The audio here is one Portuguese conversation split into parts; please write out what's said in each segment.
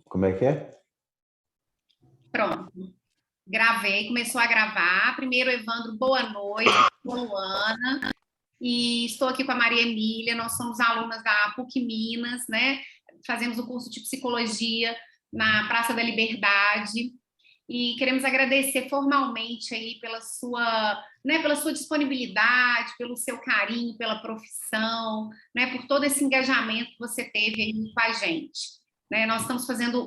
Como é que é? Pronto. Gravei, começou a gravar. Primeiro, Evandro, boa noite. Sou Luana. E estou aqui com a Maria Emília. Nós somos alunas da PUC Minas, né? Fazemos o curso de psicologia na Praça da Liberdade. E queremos agradecer formalmente aí pela sua disponibilidade, pelo seu carinho, pela profissão, né, por todo esse engajamento que você teve aí com a gente. Né, nós estamos fazendo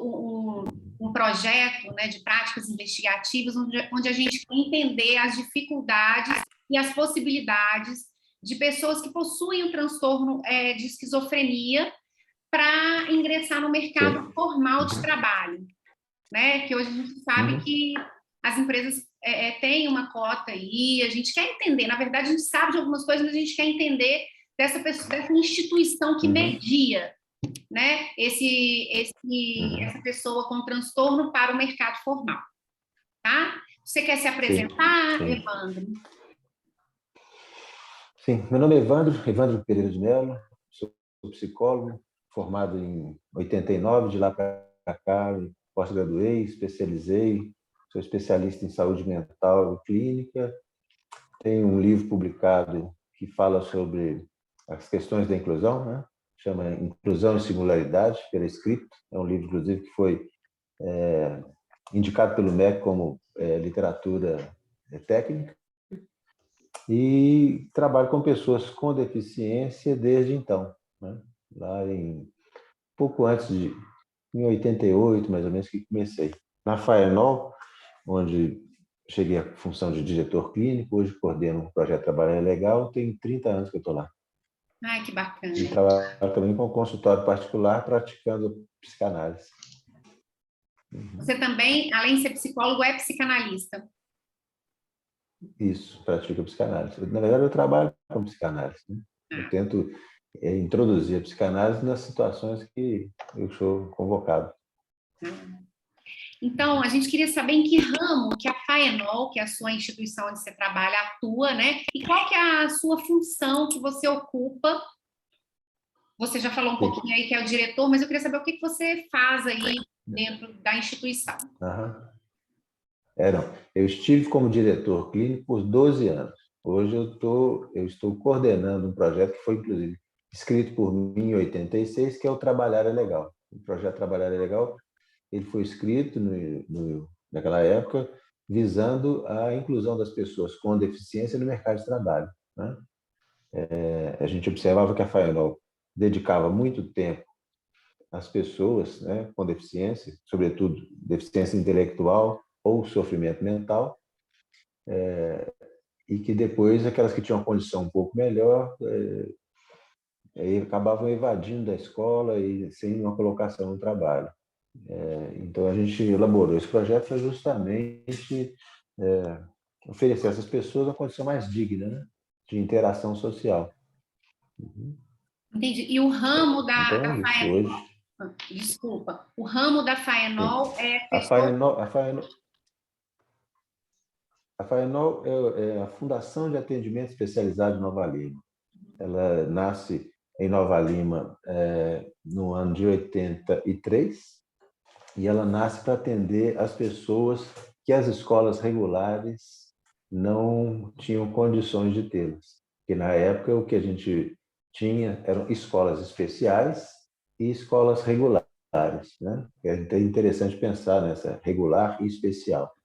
um projeto, né, de práticas investigativas, onde a gente quer entender as dificuldades e as possibilidades de pessoas que possuem o transtorno de esquizofrenia para ingressar no mercado formal de trabalho. Né? Que hoje a gente sabe que as empresas têm uma cota aí, a gente quer entender, na verdade a gente sabe de algumas coisas, mas a gente quer entender dessa instituição que media, né, essa pessoa com transtorno para o mercado formal, tá? Você quer se apresentar, Sim. Evandro? Sim, meu nome é Evandro Pereira de Mello, sou psicólogo, formado em 89, de lá para cá, pós-graduei, especializei, sou especialista em saúde mental e clínica, tenho um livro publicado que fala sobre as questões da inclusão, né? Chama Inclusão e Singularidade, pela Scripto, é um livro, inclusive, que foi indicado pelo MEC como literatura técnica, e trabalho com pessoas com deficiência desde então, né? Lá pouco antes em 88, mais ou menos, que comecei. Na Faenol, onde cheguei à função de diretor clínico, hoje coordeno um projeto de trabalho legal, tem 30 anos que eu estou lá. Ai, que bacana. E trabalho também com consultório particular, praticando psicanálise. Você também, além de ser psicólogo, é psicanalista? Isso, pratico psicanálise. Na verdade, eu trabalho com psicanálise, né? Eu tento introduzir a psicanálise nas situações que eu sou convocado. Então, a gente queria saber em que ramo que a Faenol, que é a sua instituição onde você trabalha, atua, né? E qual que é a sua função que você ocupa. Você já falou um pouquinho aí que é o diretor, mas eu queria saber o que você faz aí dentro da instituição. Não. Eu estive como diretor clínico por 12 anos. Hoje eu estou coordenando um projeto que foi, inclusive, escrito por mim em 86, que é o Trabalhar é Legal. O projeto Trabalhar é Legal, ele foi escrito naquela época visando a inclusão das pessoas com deficiência no mercado de trabalho, né? A gente observava que a Faenol dedicava muito tempo às pessoas, né, com deficiência, sobretudo deficiência intelectual ou sofrimento mental, e que depois aquelas que tinham uma condição um pouco melhor acabavam evadindo da escola e sem uma colocação no trabalho. Então a gente elaborou esse projeto para justamente oferecer a essas pessoas uma condição mais digna, né, de interação social. Entendi. E o ramo Então da é isso. Faenol, Hoje desculpa, o ramo da Faenol é a pessoa... Faenol é a Fundação de Atendimento Especializado de Nova Lima. Ela nasce em Nova Lima no ano de 83 e ela nasce para atender as pessoas que as escolas regulares não tinham condições de tê-las. Porque na época o que a gente tinha eram escolas especiais e escolas regulares, né? É interessante pensar nessa regular e especial.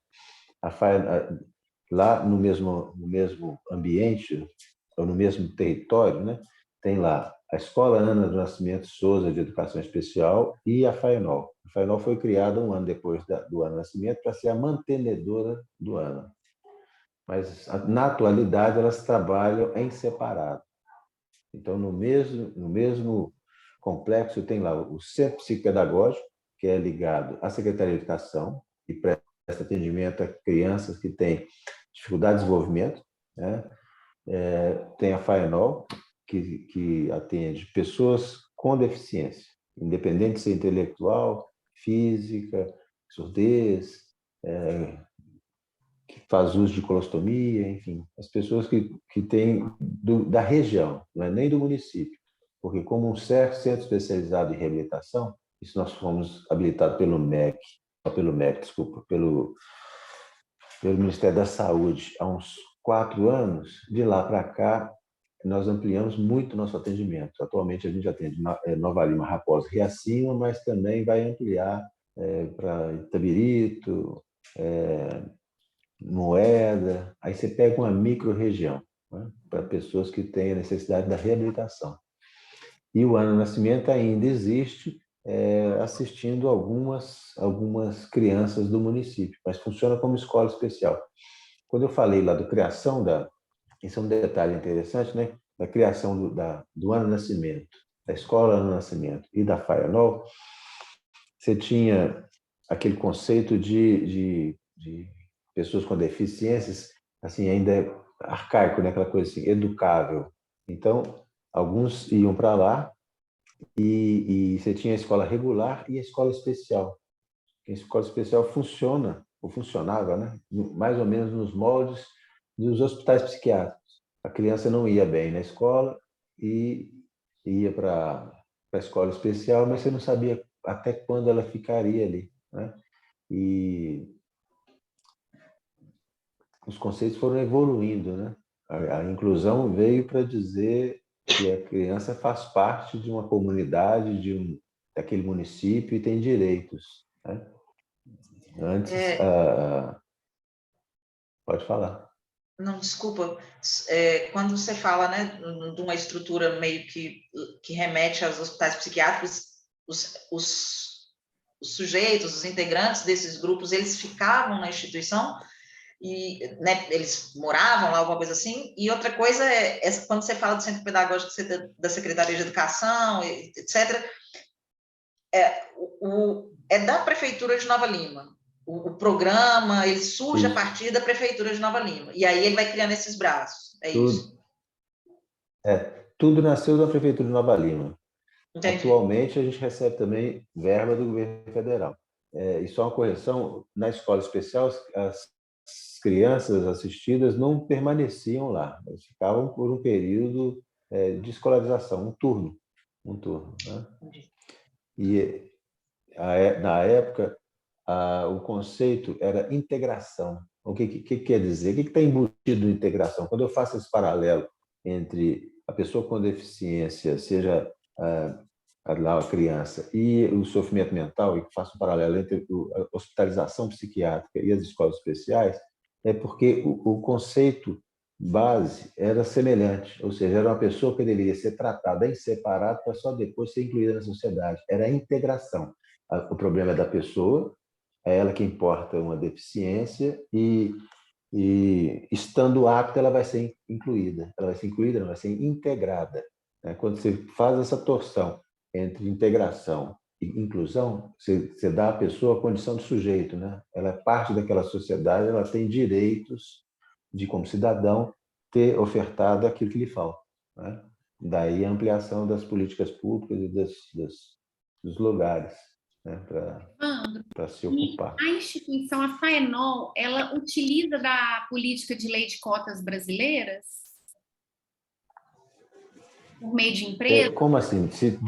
Lá no mesmo ambiente, ou no mesmo território, né, tem lá a Escola Ana do Nascimento Souza de Educação Especial e a Faenol. A Faenol foi criada um ano depois do Ana Nascimento para ser a mantenedora do Ana. Mas, na atualidade, elas trabalham em separado. Então, no mesmo complexo, tem lá o Centro Psicopedagógico, que é ligado à Secretaria de Educação e presta atendimento a crianças que têm dificuldade de desenvolvimento, né? Tem a Faenol, que atende pessoas com deficiência, independente de ser intelectual, física, surdez, que faz uso de colostomia, enfim, as pessoas que têm da região, não é nem do município, porque como um certo centro especializado em reabilitação, Isso nós fomos habilitados pelo MEC, pelo MEC, desculpa, pelo Ministério da Saúde há uns 4 anos. De lá para cá, nós ampliamos muito nosso atendimento. Atualmente, a gente atende Nova Lima, Raposa, Riacima, mas também vai ampliar para Itabirito, Moeda. Aí você pega uma micro-região, né, para pessoas que têm a necessidade da reabilitação. E o Ano Nascimento ainda existe, assistindo algumas crianças do município, mas funciona como escola especial. Quando eu falei lá da criação isso é um detalhe interessante, né? Da criação do Ano Nascimento, da Escola Ano Nascimento e da FAIANOL, você tinha aquele conceito de pessoas com deficiências, assim, ainda arcaico, né? Aquela coisa assim, educável. Então, alguns iam para lá e você tinha a escola regular e a escola especial. A escola especial funciona, ou funcionava, né? Mais ou menos nos moldes dos hospitais psiquiátricos. A criança não ia bem na escola e ia para a escola especial, mas você não sabia até quando ela ficaria ali, né? E os conceitos foram evoluindo, né? A inclusão veio para dizer que a criança faz parte de uma comunidade, daquele município e tem direitos, né? Antes, pode falar. Não, desculpa. Quando você fala, né, de uma estrutura meio que remete aos hospitais psiquiátricos, os sujeitos, os integrantes desses grupos, eles ficavam na instituição e, né, eles moravam lá, alguma coisa assim. E outra coisa quando você fala do centro pedagógico da Secretaria de Educação, etc., é da Prefeitura de Nova Lima. O programa, ele surge a partir da Prefeitura de Nova Lima. E aí ele vai criando esses braços. Isso? Tudo nasceu da Prefeitura de Nova Lima. Entendi. Atualmente, a gente recebe também verba do governo federal. E só uma correção, na escola especial, as crianças assistidas não permaneciam lá. Elas ficavam por um período de escolarização, um turno. Né? E na época, o conceito era integração. O que quer dizer? O que está embutido em integração? Quando eu faço esse paralelo entre a pessoa com deficiência, seja lá a criança, e o sofrimento mental, e faço um paralelo entre a hospitalização psiquiátrica e as escolas especiais, é porque o conceito base era semelhante, ou seja, era uma pessoa que deveria ser tratada em separado para só depois ser incluída na sociedade. Era a integração. O problema é da pessoa, é ela que importa uma deficiência e estando apta, ela vai ser incluída. Ela vai ser incluída, não vai ser integrada. Quando você faz essa torção entre integração e inclusão, você dá à pessoa a condição de sujeito, né? Ela é parte daquela sociedade, ela tem direitos de, como cidadão, ter ofertado aquilo que lhe falta, né? Daí a ampliação das políticas públicas e dos lugares, né, para se ocupar. A instituição, a FAENOL, ela utiliza da política de lei de cotas brasileiras por meio de empresa? Como assim? Se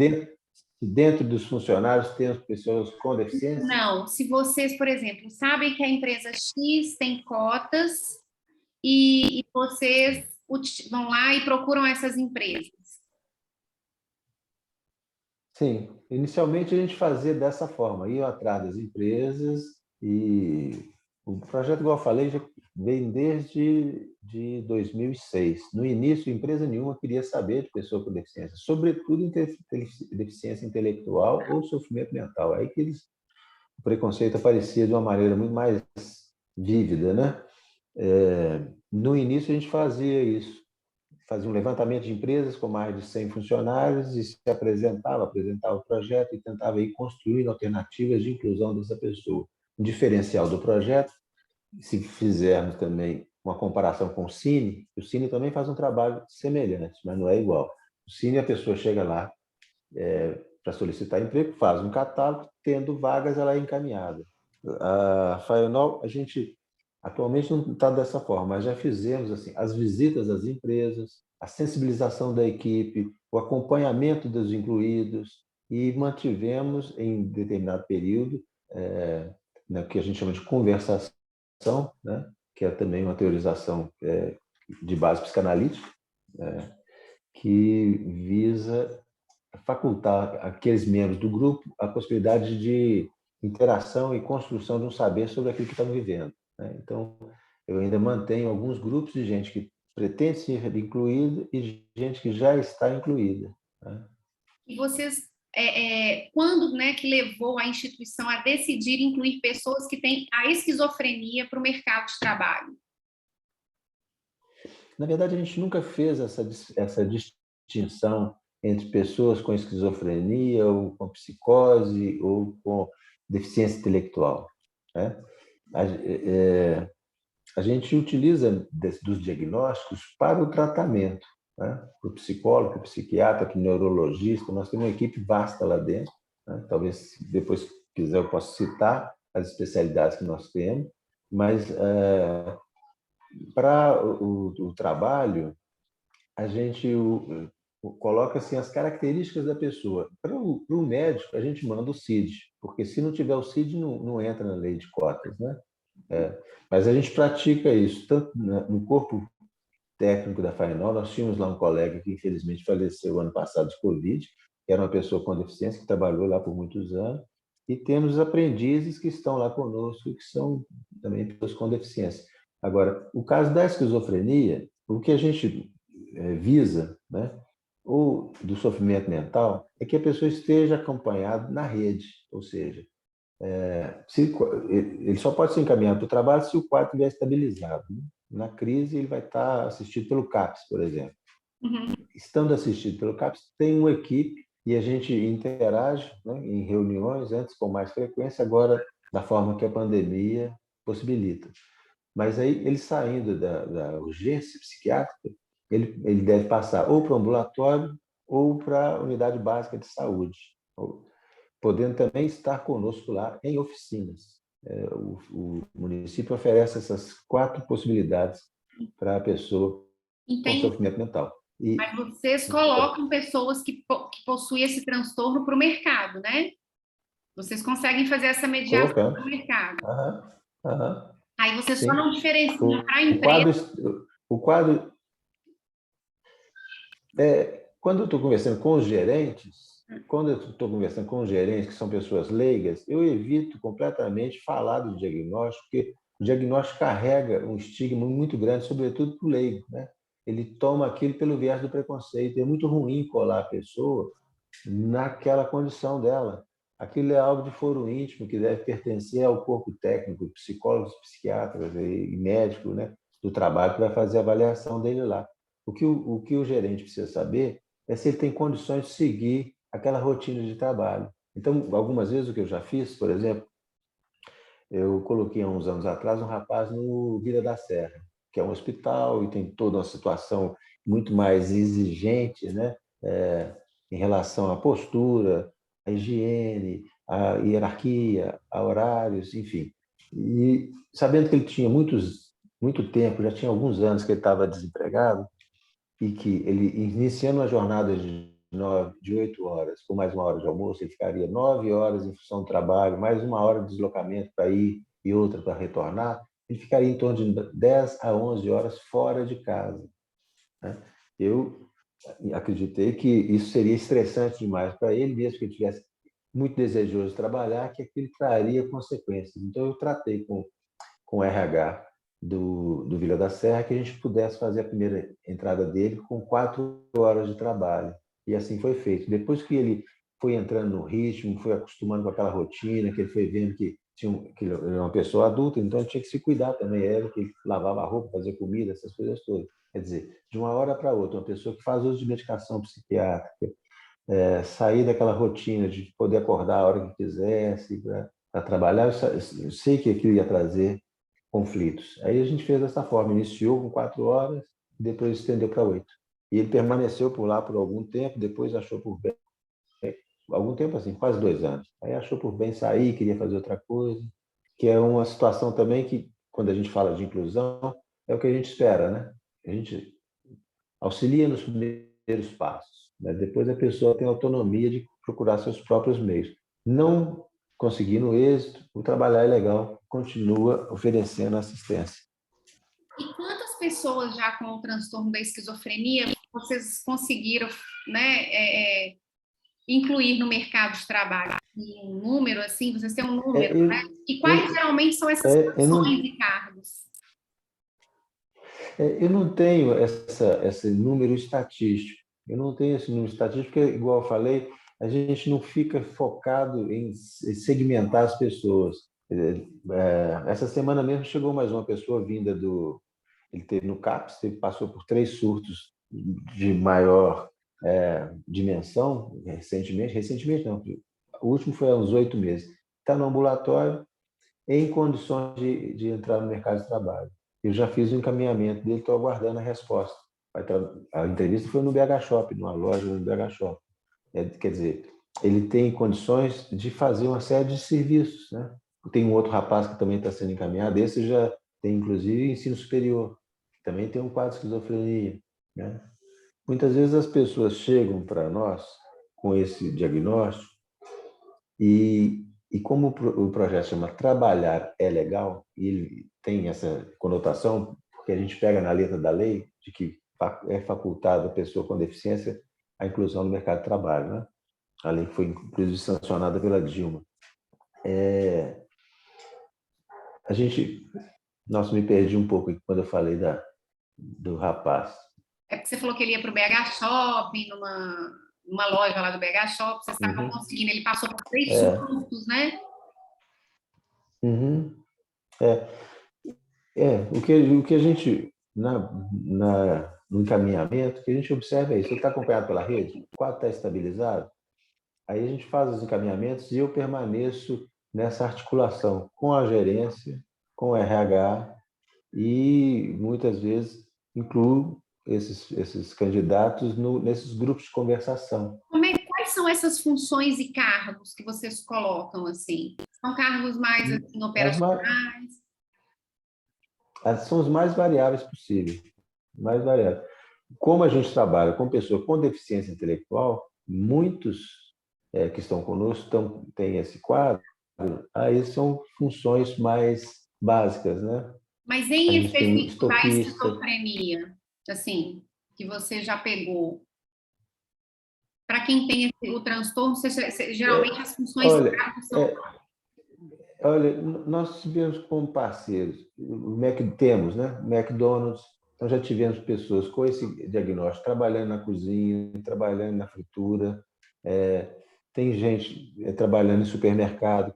dentro dos funcionários tem pessoas com deficiência? Não. Se vocês, por exemplo, sabem que a empresa X tem cotas e vocês vão lá e procuram essas empresas. Sim, inicialmente a gente fazia dessa forma, ia atrás das empresas e o projeto, igual eu falei, já vem desde 2006. No início, empresa nenhuma queria saber de pessoa com deficiência, sobretudo em deficiência intelectual ou sofrimento mental. Aí que o preconceito aparecia de uma maneira muito mais vívida, né? No início a gente fazia isso, fazia um levantamento de empresas com mais de 100 funcionários e se apresentava o projeto e tentava ir construindo alternativas de inclusão dessa pessoa. Um diferencial do projeto, se fizermos também uma comparação com o Cine também faz um trabalho semelhante, mas não é igual. O Cine, a pessoa chega lá para solicitar emprego, faz um catálogo, tendo vagas, ela é encaminhada. A FAENOL, a gente atualmente não está dessa forma, mas já fizemos assim, as visitas às empresas, a sensibilização da equipe, o acompanhamento dos incluídos e mantivemos em determinado período, que a gente chama de conversação, né, que é também uma teorização de base psicanalítica, que visa facultar aqueles membros do grupo a possibilidade de interação e construção de um saber sobre aquilo que estão vivendo, né? Então, eu ainda mantenho alguns grupos de gente que pretende ser incluída e gente que já está incluída, né? E vocês, quando, né, que levou a instituição a decidir incluir pessoas que têm a esquizofrenia para o mercado de trabalho? Na verdade, a gente nunca fez essa distinção entre pessoas com esquizofrenia ou com psicose ou com deficiência intelectual, né? A gente utiliza dos diagnósticos para o tratamento, né? Para o psicólogo, para o psiquiatra, para o neurologista. Nós temos uma equipe vasta lá dentro, né? Talvez, depois, se quiser, eu possa citar as especialidades que nós temos, mas para o trabalho, a gente coloca assim, as características da pessoa. Para o médico, a gente manda o CID, porque se não tiver o CID, não entra na lei de cotas, né? Mas a gente pratica isso, tanto no corpo técnico da Fainol. Nós tínhamos lá um colega que, infelizmente, faleceu ano passado de Covid, que era uma pessoa com deficiência, que trabalhou lá por muitos anos, e temos os aprendizes que estão lá conosco, que são também pessoas com deficiência. Agora, o caso da esquizofrenia, o que a gente visa, né, ou do sofrimento mental, é que a pessoa esteja acompanhada na rede, ou seja, ele só pode ser encaminhado para o trabalho se o quadro estiver estabilizado, né? Na crise, ele vai estar assistido pelo CAPS, por exemplo. Uhum. Estando assistido pelo CAPS, tem uma equipe e a gente interage, né, em reuniões, antes com mais frequência, agora da forma que a pandemia possibilita. Mas aí, ele saindo da urgência psiquiátrica, ele deve passar ou para o ambulatório ou para a unidade básica de saúde, podendo também estar conosco lá em oficinas. O município oferece essas 4 possibilidades para a pessoa com sofrimento mental. Mas vocês colocam pessoas que possuem esse transtorno para o mercado, né? Vocês conseguem fazer essa mediação Colocando. para o mercado. Aham. Aí vocês só Sim. não diferenciam para a O empresa. quadro quando eu estou conversando com os gerentes, que são pessoas leigas, eu evito completamente falar do diagnóstico, porque o diagnóstico carrega um estigma muito grande, sobretudo para o leigo, né? Ele toma aquilo pelo viés do preconceito. É muito ruim colar a pessoa naquela condição dela. Aquilo é algo de foro íntimo que deve pertencer ao corpo técnico, psicólogos, psiquiatras e médico, né, do trabalho, que vai fazer a avaliação dele lá. O que o gerente precisa saber é se ele tem condições de seguir aquela rotina de trabalho. Então, algumas vezes, o que eu já fiz, por exemplo, eu coloquei há uns anos atrás um rapaz no Vila da Serra, que é um hospital e tem toda uma situação muito mais exigente, né? Em relação à postura, à higiene, à hierarquia, a horários, enfim. E sabendo que ele tinha muito tempo, já tinha alguns anos que ele estava desempregado, e que ele, iniciando uma jornada de 8 horas, com mais 1 hora de almoço, ele ficaria 9 horas em função do trabalho, mais 1 hora de deslocamento para ir e outra para retornar, ele ficaria em torno de 10 a 11 horas fora de casa, né? Eu acreditei que isso seria estressante demais para ele, mesmo que ele tivesse muito desejoso de trabalhar, que aquilo traria consequências. Então, eu tratei com o RH do Vila da Serra que a gente pudesse fazer a primeira entrada dele com 4 horas de trabalho. E assim foi feito. Depois que ele foi entrando no ritmo, foi acostumando com aquela rotina, que ele foi vendo que que ele era uma pessoa adulta, então ele tinha que se cuidar também. Ele que lavava a roupa, fazia comida, essas coisas todas. Quer dizer, de uma hora para outra, uma pessoa que faz uso de medicação psiquiátrica, sair daquela rotina de poder acordar a hora que quisesse para trabalhar, eu sei que aquilo ia trazer conflitos. Aí a gente fez dessa forma, iniciou com 4 horas, depois estendeu para 8. E ele permaneceu por lá por algum tempo, depois achou por bem, algum tempo assim, quase 2 anos. Aí achou por bem sair, queria fazer outra coisa, que é uma situação também que, quando a gente fala de inclusão, é o que a gente espera, né? A gente auxilia nos primeiros passos. né? Depois a pessoa tem autonomia de procurar seus próprios meios. Não conseguindo êxito, o trabalhar é legal, continua oferecendo assistência. E quantas pessoas já com o transtorno da esquizofrenia vocês conseguiram, né, incluir no mercado de trabalho? Um número, assim, vocês têm um número, né? E quais geralmente são essas funções e cargos? Eu não tenho esse número estatístico. Eu não tenho esse número estatístico, porque, igual eu falei, a gente não fica focado em segmentar as pessoas. Essa semana mesmo chegou mais uma pessoa vinda do... Ele teve no CAPS, passou por 3 surtos de maior dimensão recentemente não, o último foi há uns 8 meses. Está no ambulatório, em condições de entrar no mercado de trabalho. Eu já fiz o encaminhamento dele, estou aguardando a resposta. A entrevista foi no BH Shop, numa loja no BH Shop. Quer dizer, ele tem condições de fazer uma série de serviços, né? Tem um outro rapaz que também está sendo encaminhado, esse já tem, inclusive, ensino superior, também tem um quadro de esquizofrenia, né? Muitas vezes as pessoas chegam para nós com esse diagnóstico e como o projeto chama Trabalhar é Legal, e ele tem essa conotação, porque a gente pega na letra da lei de que é facultado a pessoa com deficiência a inclusão no mercado de trabalho, né? A lei que foi, inclusive, sancionada pela Dilma. Nossa, me perdi um pouco quando eu falei do rapaz. É porque você falou que ele ia para o BH Shopping, numa loja lá do BH Shopping, vocês estavam conseguindo, ele passou por 3 surtos, né? Uhum. O que a gente, no encaminhamento, o que a gente observa é isso. Ele está acompanhado pela rede, o quadro está estabilizado, aí a gente faz os encaminhamentos e eu permaneço nessa articulação com a gerência, com o RH e, muitas vezes, incluo esses candidatos nesses grupos de conversação. Quais são essas funções e cargos que vocês colocam, assim? São cargos mais assim, operacionais? São os mais variáveis possíveis. Mais variáveis. Como a gente trabalha com pessoas com deficiência intelectual, muitos que estão conosco têm esse quadro, aí são funções mais básicas, né? Mas A em gente tem específico da estoquista. esquizofrenia, assim, que você já pegou, para quem tem o transtorno, geralmente as funções e cargos são... Olha, nós tivemos como parceiros, temos, né? McDonald's, então já tivemos pessoas com esse diagnóstico trabalhando na cozinha, trabalhando na fritura, tem gente trabalhando em supermercado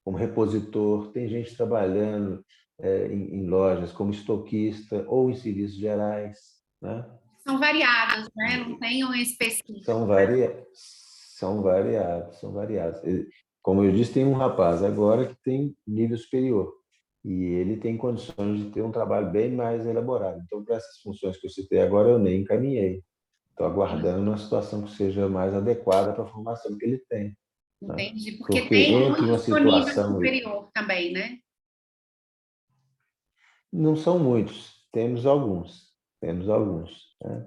como repositor, tem gente trabalhando em lojas como estoquista ou em serviços gerais, né? São variados, né? Não tem um específico. São variados. Como eu disse, tem um rapaz agora que tem nível superior e ele tem condições de ter um trabalho bem mais elaborado. Então, para essas funções que eu citei agora, eu nem encaminhei. Estou aguardando uma situação que seja mais adequada para a formação que ele tem. Entendi. Né? Porque tem entre uma situação superior também, né? Não são muitos, temos alguns. Né?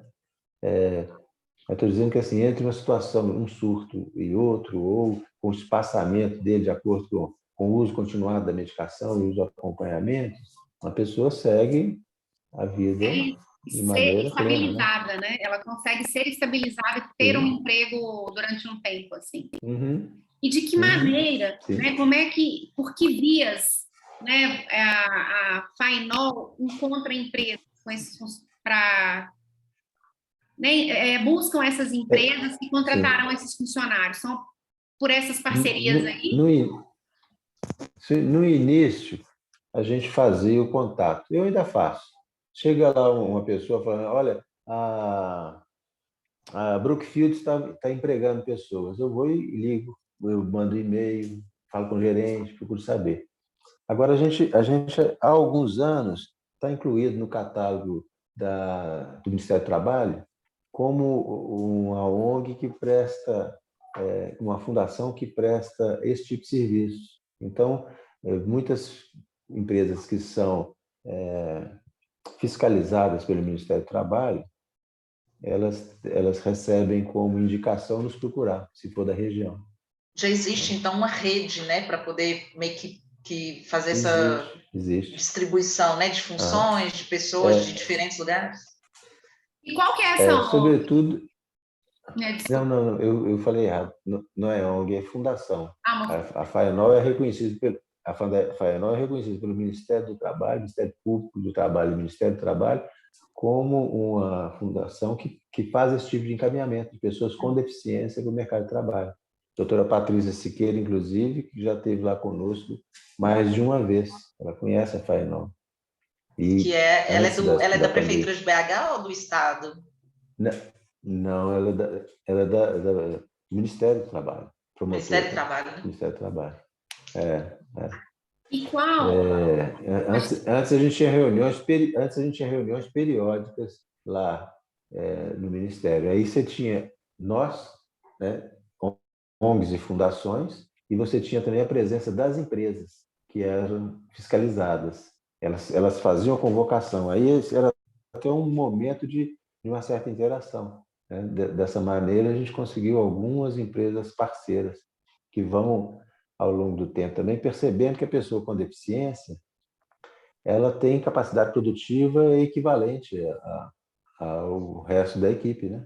Eu estou dizendo que assim, entre uma situação, um surto e outro, ou com o espaçamento dele de acordo com o uso continuado da medicação e os acompanhamentos, uma pessoa segue a vida de maneira estabilizada, plena, né? Ela consegue ser estabilizada e ter um emprego durante um tempo, assim. E de que maneira, né? Por que vias, né? A Fainol encontra empresas com esses para buscam essas empresas que contrataram esses funcionários? São por essas parcerias aí? No início, a gente fazia o contato. Eu ainda faço. Chega lá uma pessoa falando, olha, a Brookfield está empregando pessoas. Eu vou e ligo, eu mando e-mail, falo com o gerente, procuro saber. Agora, a gente há alguns anos, está incluído no catálogo do Ministério do Trabalho como uma ONG que presta, uma fundação que presta esse tipo de serviço. Então, muitas empresas que são fiscalizadas pelo Ministério do Trabalho elas recebem como indicação nos procurar, se for da região. Já existe, então, uma rede, né, para poder meio que fazer essa Existe. distribuição, né, de funções, de pessoas de diferentes lugares? E qual que é essa ONG? Sobretudo... Desculpa. Não, eu falei errado. Não é ONG, é fundação. Mas... A FAENOL é reconhecida pelo Ministério do Trabalho, Ministério Público do Trabalho e Ministério do Trabalho como uma fundação que faz esse tipo de encaminhamento de pessoas com deficiência para o mercado de trabalho. A doutora Patrícia Siqueira, inclusive, que já esteve lá conosco mais de uma vez. Ela conhece a FAENOL. Ela é da Prefeitura de BH ou do Estado? Não, ela é do Ministério do Trabalho. Ministério do Trabalho, né? Ministério do Trabalho. E qual? Antes a gente tinha reuniões periódicas lá no Ministério. Aí você tinha nós, né, ONGs e fundações, e você tinha também a presença das empresas, que eram fiscalizadas. Elas faziam a convocação. Aí era até um momento de uma certa interação. Né? Dessa maneira, a gente conseguiu algumas empresas parceiras que vão, ao longo do tempo, também percebendo que a pessoa com deficiência ela tem capacidade produtiva equivalente ao resto da equipe, né?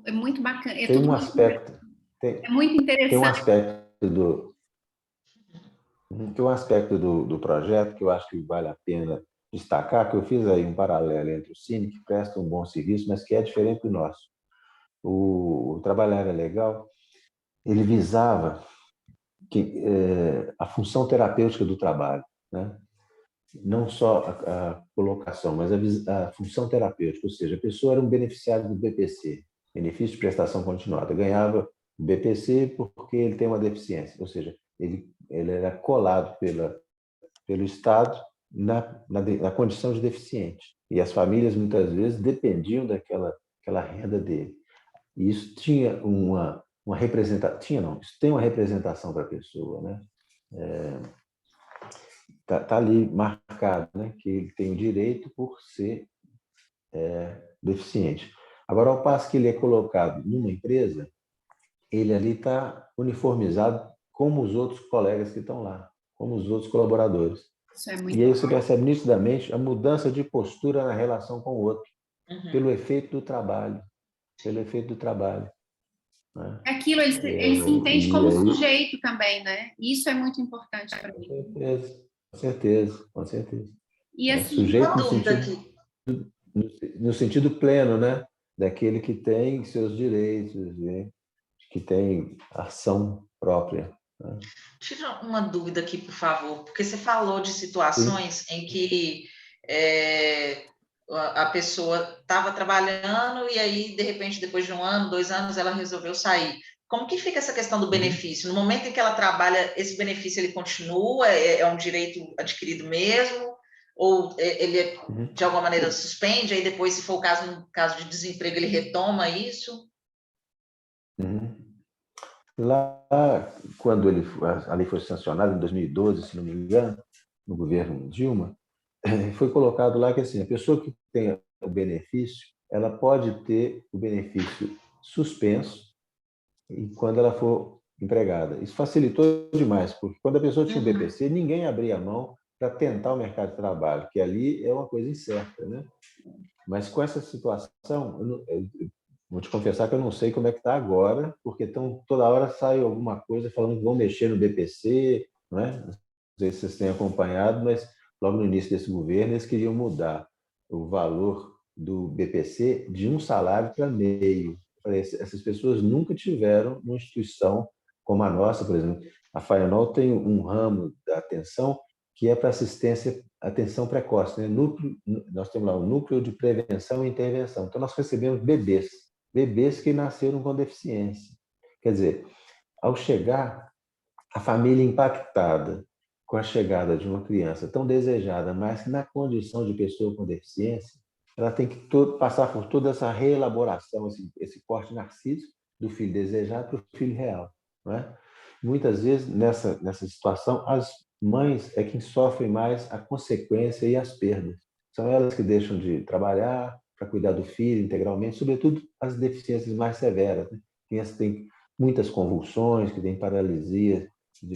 É muito bacana. Tem um aspecto... É muito interessante. Tem um aspecto do projeto que eu acho que vale a pena destacar, que eu fiz aí um paralelo entre o Cine, que presta um bom serviço, mas que é diferente do nosso. O Trabalhar é Legal, ele visava a função terapêutica do trabalho, né? Não só a colocação, mas a função terapêutica, ou seja, a pessoa era um beneficiário do BPC, benefício de prestação continuada, ganhava o BPC porque ele tem uma deficiência, ou seja, ele era colado pelo Estado na condição de deficiente. E as famílias, muitas vezes, dependiam daquela renda dele. E isso tinha uma representação, isso tem uma representação para a pessoa, né? Tá ali marcado, né, que ele tem o direito por ser deficiente. Agora, ao passo que ele é colocado numa empresa, ele ali está uniformizado como os outros colegas que estão lá, como os outros colaboradores. E aí você percebe nitidamente a mudança de postura na relação com o outro, pelo efeito do trabalho. Né? Aquilo, ele se entende como sujeito também, né? Isso é muito importante para mim. Com certeza. E assim, sujeito no sentido pleno, né? Daquele que tem seus direitos, né? Que tem ação própria. Né? Tira uma dúvida aqui, por favor, porque você falou de situações em que a pessoa estava trabalhando e aí, de repente, depois de 1 ano, 2 anos, ela resolveu sair. Como que fica essa questão do benefício? No momento em que ela trabalha, esse benefício ele continua? É um direito adquirido mesmo? Ou ele, de alguma maneira, suspende? Aí depois, se for o caso, no caso de desemprego, ele retoma isso? Lá, quando a lei foi sancionada, em 2012, se não me engano, no governo Dilma, foi colocado lá que assim, a pessoa que tem o benefício, ela pode ter o benefício suspenso e quando ela for empregada. Isso facilitou demais, porque quando a pessoa tinha o BPC, ninguém abria a mão para tentar o mercado de trabalho, que ali é uma coisa incerta, né? Mas com essa situação, eu vou te confessar que eu não sei como é que está agora, porque toda hora sai alguma coisa falando que vão mexer no BPC, não é? Não sei se vocês têm acompanhado, mas logo no início desse governo eles queriam mudar o valor do BPC de 1 salário para meio. Essas pessoas nunca tiveram uma instituição como a nossa, por exemplo. A FAENOL tem um ramo da atenção que é para atenção precoce, né? Nós temos lá o Núcleo de Prevenção e Intervenção. Então, nós recebemos bebês que nasceram com deficiência. Quer dizer, ao chegar, a família impactada com a chegada de uma criança tão desejada, mas na condição de pessoa com deficiência, ela tem que passar por toda essa reelaboração, esse corte narcísico do filho desejado para o filho real. Não é? Muitas vezes, nessa situação, as mães é quem sofrem mais a consequência e as perdas. São elas que deixam de trabalhar para cuidar do filho integralmente, sobretudo as deficiências mais severas, né? Crianças têm muitas convulsões, que têm paralisias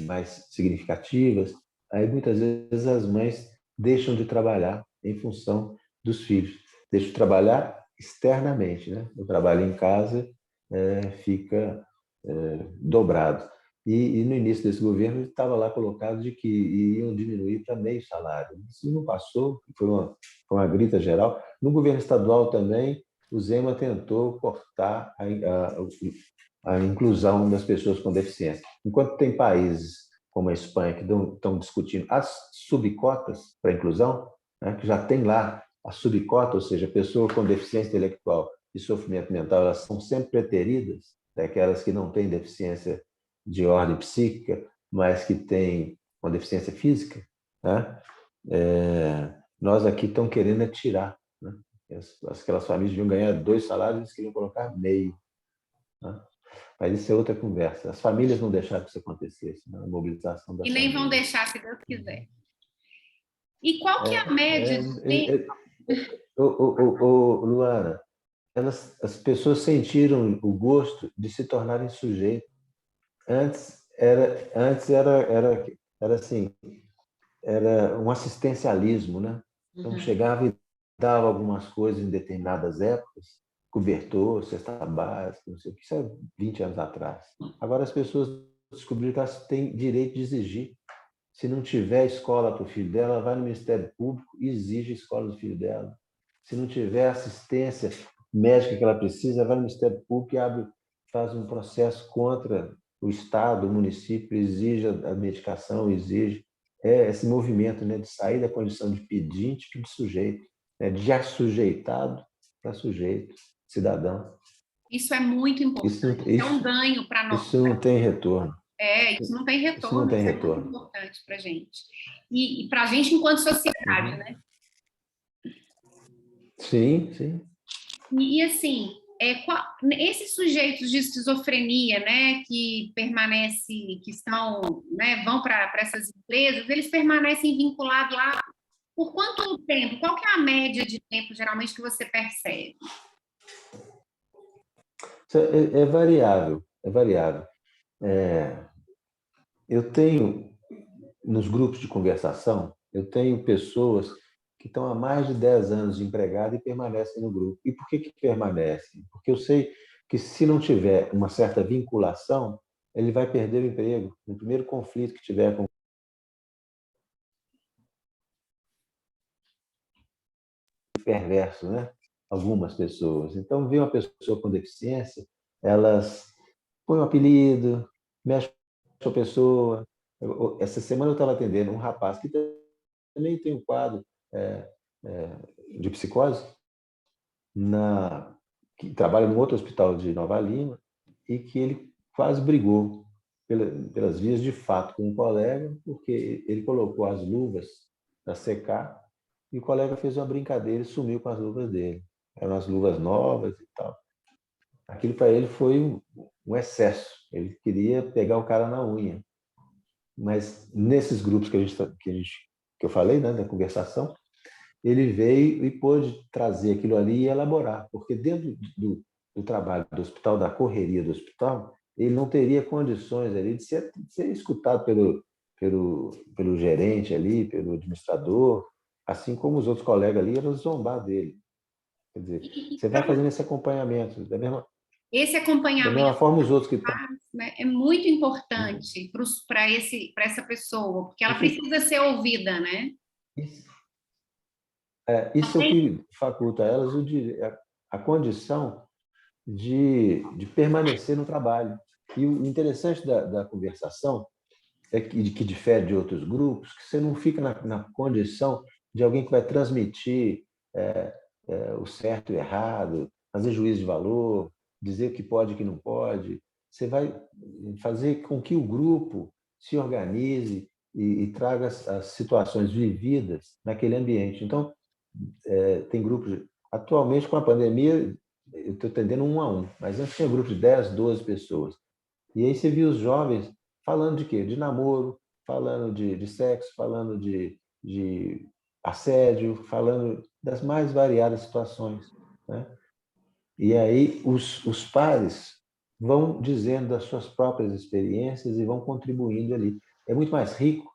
mais significativas, aí muitas vezes as mães deixam de trabalhar em função dos filhos, deixam de trabalhar externamente, né? O trabalho em casa fica dobrado. E no início desse governo estava lá colocado de que iam diminuir para meio salário. Isso não passou, foi uma grita geral. No governo estadual também, o Zema tentou cortar a inclusão das pessoas com deficiência. Enquanto tem países como a Espanha que estão discutindo as subcotas para a inclusão, né, que já tem lá a subcota, ou seja, a pessoa com deficiência intelectual e sofrimento mental, elas são sempre preteridas, aquelas que não têm deficiência de ordem psíquica, mas que têm uma deficiência física, né? Nós aqui estamos querendo tirar, né? Aquelas famílias deviam ganhar 2 salários, eles queriam colocar meio, né? Mas isso é outra conversa. As famílias não deixaram que isso acontecesse, né? A mobilização das E nem vão famílias. deixar, se Deus quiser. E qual que é a média de tempo? Luana, as pessoas sentiram o gosto de se tornarem sujeitos. Antes era assim, era um assistencialismo, né? Então chegava e dava algumas coisas em determinadas épocas, cobertor, cesta básica, não sei o que, isso é 20 anos atrás. Agora as pessoas descobriram que elas têm direito de exigir. Se não tiver escola para o filho dela, ela vai no Ministério Público e exige a escola do filho dela. Se não tiver assistência médica que ela precisa, ela vai no Ministério Público e faz um processo contra o Estado, o município, exige a medicação, exige. Esse movimento, né, de sair da condição de pedinte para de sujeito, né, de assujeitado para sujeito, cidadão. Isso é muito importante. É um ganho para nós. Isso não tem retorno. Isso não tem retorno. Isso não tem isso retorno. É muito importante para a gente. E para a gente enquanto sociedade, né? Sim, sim. E assim, esses sujeitos de esquizofrenia, né, que permanecem, que estão, né, vão para essas empresas, eles permanecem vinculados lá por quanto tempo? Qual que é a média de tempo, geralmente, que você percebe? É variável, é variável. Eu tenho, nos grupos de conversação, eu tenho pessoas que estão há mais de 10 anos de empregado e permanecem no grupo. E por que permanecem? Porque eu sei que se não tiver uma certa vinculação, ele vai perder o emprego. No primeiro conflito que tiver com perverso, né? Algumas pessoas. Então, vê uma pessoa com deficiência, elas põem um apelido, mexem com a pessoa. Essa semana eu estava atendendo um rapaz que também tem um quadro de psicose, que trabalha num outro hospital de Nova Lima, e que ele quase brigou pelas vias de fato com um colega, porque ele colocou as luvas para secar e o colega fez uma brincadeira e sumiu com as luvas dele. Eram as luvas novas e tal. Aquilo para ele foi um excesso. Ele queria pegar o cara na unha. Mas nesses grupos que eu falei, né, da conversação, ele veio e pôde trazer aquilo ali e elaborar, porque dentro do trabalho do hospital, da correria do hospital, ele não teria condições ali de ser escutado pelo gerente ali, pelo administrador, assim como os outros colegas ali iam zombar dele. Quer dizer, você vai fazendo esse acompanhamento. Esse Da mesma acompanhamento, forma, os outros que estão. né, é muito importante para essa pessoa, porque ela precisa ser ouvida, né? Isso é o que faculta a elas a condição de permanecer no trabalho. E o interessante da conversação é que difere de outros grupos, que você não fica na condição de alguém que vai transmitir o certo e o errado, fazer juízo de valor, dizer o que pode e o que não pode. Você vai fazer com que o grupo se organize e traga as situações vividas naquele ambiente. Então, tem grupos... Atualmente, com a pandemia, eu estou atendendo 1 a 1, mas antes tinha grupos de 10, 12 pessoas. E aí você viu os jovens falando de quê? De namoro, falando de sexo, falando de assédio, falando das mais variadas situações. né? E aí os pares vão dizendo das suas próprias experiências e vão contribuindo ali. É muito mais rico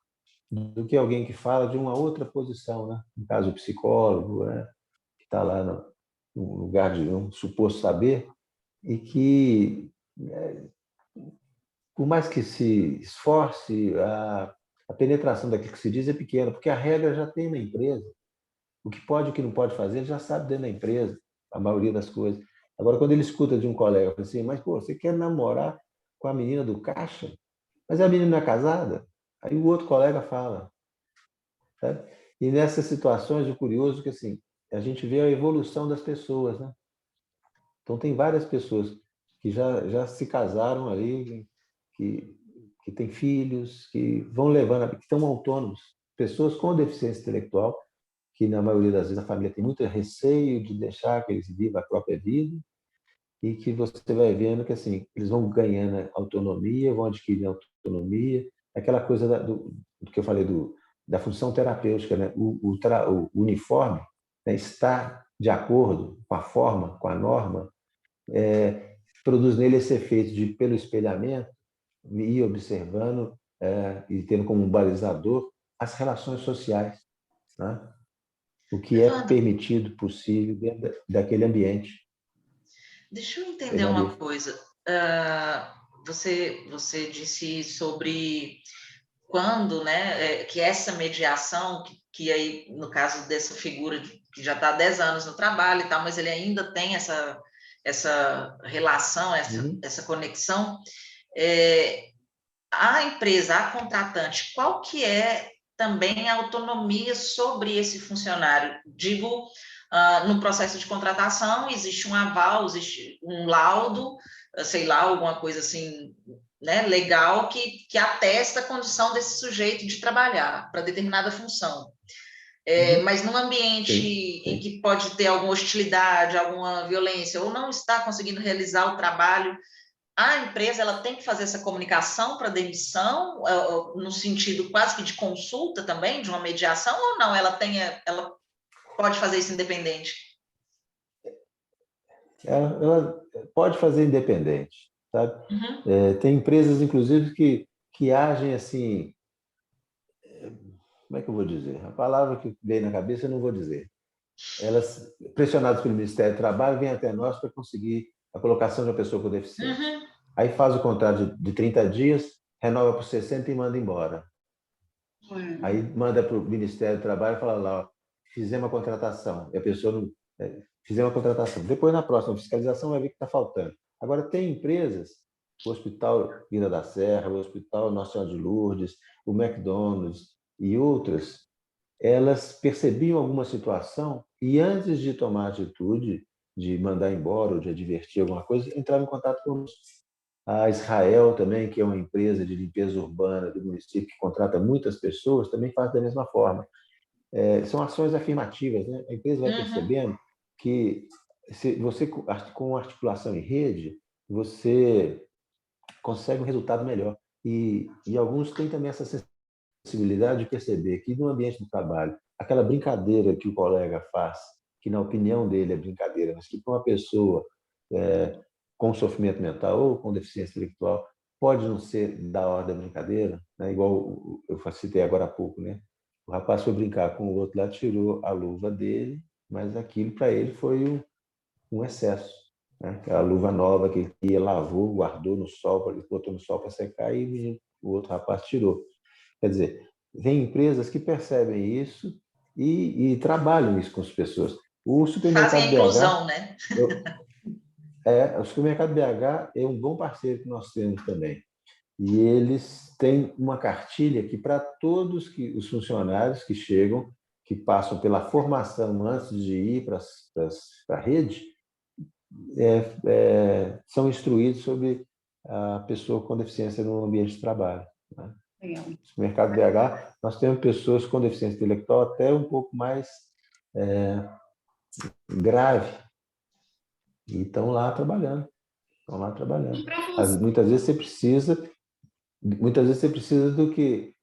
do que alguém que fala de uma outra posição, né? No caso, o psicólogo, né? Que está lá no lugar de um suposto saber e que, por mais que se esforce, a penetração daquilo que se diz é pequena, porque a regra já tem na empresa. O que pode e o que não pode fazer, ele já sabe dentro da empresa, a maioria das coisas. Agora, quando ele escuta de um colega, fala assim, mas, pô, você quer namorar com a menina do caixa? Mas a menina não é casada? Aí o outro colega fala, sabe? E nessas situações, o curioso é que, assim, a gente vê a evolução das pessoas, né? Então, tem várias pessoas que já se casaram ali, que, que têm filhos, que vão levando, que estão autônomos, pessoas com deficiência intelectual, que na maioria das vezes a família tem muito receio de deixar que eles vivam a própria vida, e que você vai vendo que assim eles vão ganhando autonomia, vão adquirindo autonomia, aquela coisa do que eu falei da função terapêutica, né? O uniforme, né, está de acordo com a forma, com a norma, produz nele esse efeito de, pelo espelhamento, ir observando e tendo como um balizador as relações sociais, né? O que é Evandro, permitido, possível dentro daquele ambiente. deixa eu Oi, entender uma Maria. coisa. Você disse sobre quando, né, que essa mediação, que aí, no caso dessa figura que já está há 10 anos no trabalho e tal, mas ele ainda tem essa relação, Uhum. essa conexão, é, a empresa, a contratante, qual que é também a autonomia sobre esse funcionário? Digo, no processo de contratação, existe um aval, existe um laudo, sei lá, alguma coisa assim, né, legal, que atesta a condição desse sujeito de trabalhar para determinada função. Uhum. Mas num ambiente Sim, em sim. que pode ter alguma hostilidade, alguma violência, ou não está conseguindo realizar o trabalho, a empresa ela tem que fazer essa comunicação para demissão, no sentido quase que de consulta também, de uma mediação, ou não? Ela pode fazer isso independente? Ela pode fazer independente, sabe? Uhum, Tem empresas, inclusive, que agem assim, como é que eu vou dizer? A palavra que veio na cabeça eu não vou dizer. Elas, pressionadas pelo Ministério do Trabalho, vêm até nós para conseguir a colocação de uma pessoa com deficiência. uhum. Aí faz o contrato de 30 dias, renova por 60 e manda embora. Aí manda para o Ministério do Trabalho e fala lá, ó, fizemos a contratação. E a pessoa não. Fizemos a contratação. Depois, na próxima fiscalização, vai ver que está faltando. Agora, tem empresas, o Hospital Vila da Serra, o Hospital Nossa Senhora de Lourdes, o McDonald's e outras, elas percebiam alguma situação e, antes de tomar atitude, de mandar embora ou de advertir alguma coisa, entravam em contato conosco. A Israel também, que é uma empresa de limpeza urbana do município que contrata muitas pessoas, também faz da mesma forma. São ações afirmativas, né? A empresa vai Uhum. percebendo que se você com articulação em rede, você consegue um resultado melhor. E alguns têm também essa sensibilidade de perceber que no ambiente do trabalho, aquela brincadeira que o colega faz, que na opinião dele é brincadeira, mas que para uma pessoa com sofrimento mental ou com deficiência intelectual pode não ser da hora da brincadeira, né? Igual eu citei agora há pouco, né? O rapaz foi brincar com o outro lá, tirou a luva dele, mas aquilo para ele foi um excesso, né? A luva nova que ele ia, lavou, guardou no sol, botou no sol para secar e o outro rapaz tirou. Quer dizer, tem empresas que percebem isso e trabalham isso com as pessoas. O Fazem a supermercado BH, inclusão, né? o supermercado BH é um bom parceiro que nós temos também. E eles têm uma cartilha que, para todos os funcionários que chegam, que passam pela formação antes de ir para a rede, são instruídos sobre a pessoa com deficiência no ambiente de trabalho, né? Legal. No mercado BH, nós temos pessoas com deficiência intelectual até um pouco mais grave e estão lá trabalhando. Estão lá trabalhando. Muitas vezes você precisa do que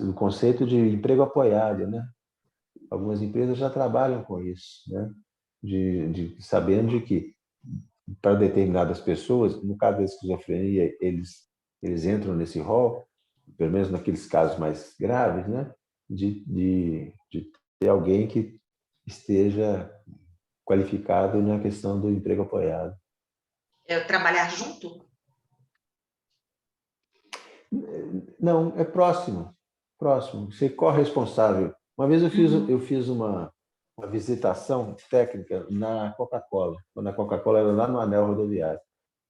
o conceito de emprego apoiado, né? algumas empresas já trabalham com isso, né? Sabendo de que, para determinadas pessoas, no caso da esquizofrenia, eles entram nesse rol, pelo menos naqueles casos mais graves, né? De ter alguém que esteja qualificado na questão do emprego apoiado. Trabalhar junto? Não, é próximo. Você é corresponsável. Uma vez eu fiz uma visitação técnica na Coca-Cola, quando a Coca-Cola era lá no anel rodoviário.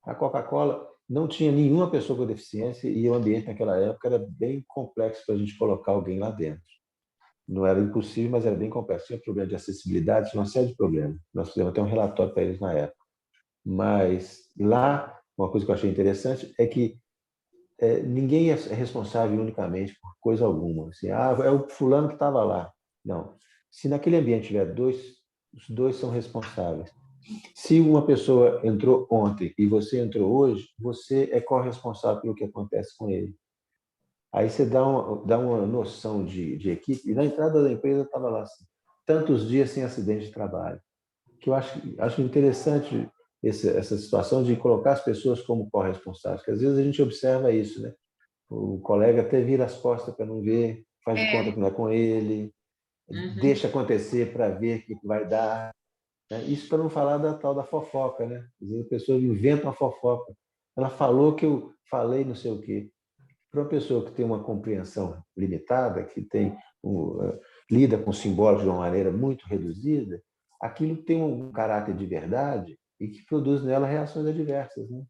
A Coca-Cola não tinha nenhuma pessoa com deficiência e o ambiente naquela época era bem complexo para a gente colocar alguém lá dentro. Não era impossível, mas era bem complexo. Tinha problema de acessibilidade, tinha uma série de problemas. Nós fizemos até um relatório para eles na época. Mas lá, uma coisa que eu achei interessante é que ninguém é responsável unicamente por coisa alguma. Assim, é o fulano que estava lá. Não. Se naquele ambiente tiver os dois são responsáveis. Se uma pessoa entrou ontem e você entrou hoje, você é corresponsável pelo que acontece com ele. Aí você dá uma noção de equipe. E na entrada da empresa estava lá assim, tantos dias sem acidente de trabalho. Que eu acho interessante essa situação de colocar as pessoas como corresponsáveis, porque às vezes a gente observa isso, né? O colega até vira as costas para não ver, faz de conta que não é com ele, deixa acontecer para ver o que vai dar. Né? Isso para não falar da tal da fofoca, né? Às vezes a pessoa inventa uma fofoca. Ela falou que eu falei não sei o quê. Para uma pessoa que tem uma compreensão limitada, que lida com simbólicos de uma maneira muito reduzida, aquilo tem um caráter de verdade e que produz nela reações adversas, né?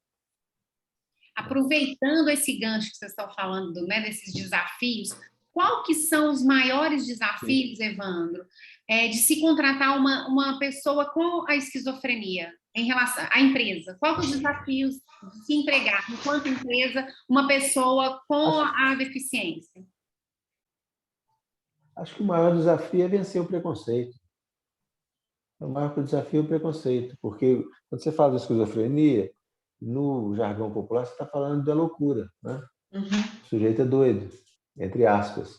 Aproveitando esse gancho que vocês estão falando, né, desses desafios, qual que são os maiores desafios, Evandro, de se contratar uma pessoa com a esquizofrenia em relação à empresa? Qual que é os desafios de se empregar, enquanto empresa, uma pessoa com a deficiência? Acho que o maior desafio é vencer o preconceito. O maior desafio é o preconceito, porque quando você fala de esquizofrenia, no jargão popular, você está falando da loucura, né? O sujeito é doido, entre aspas.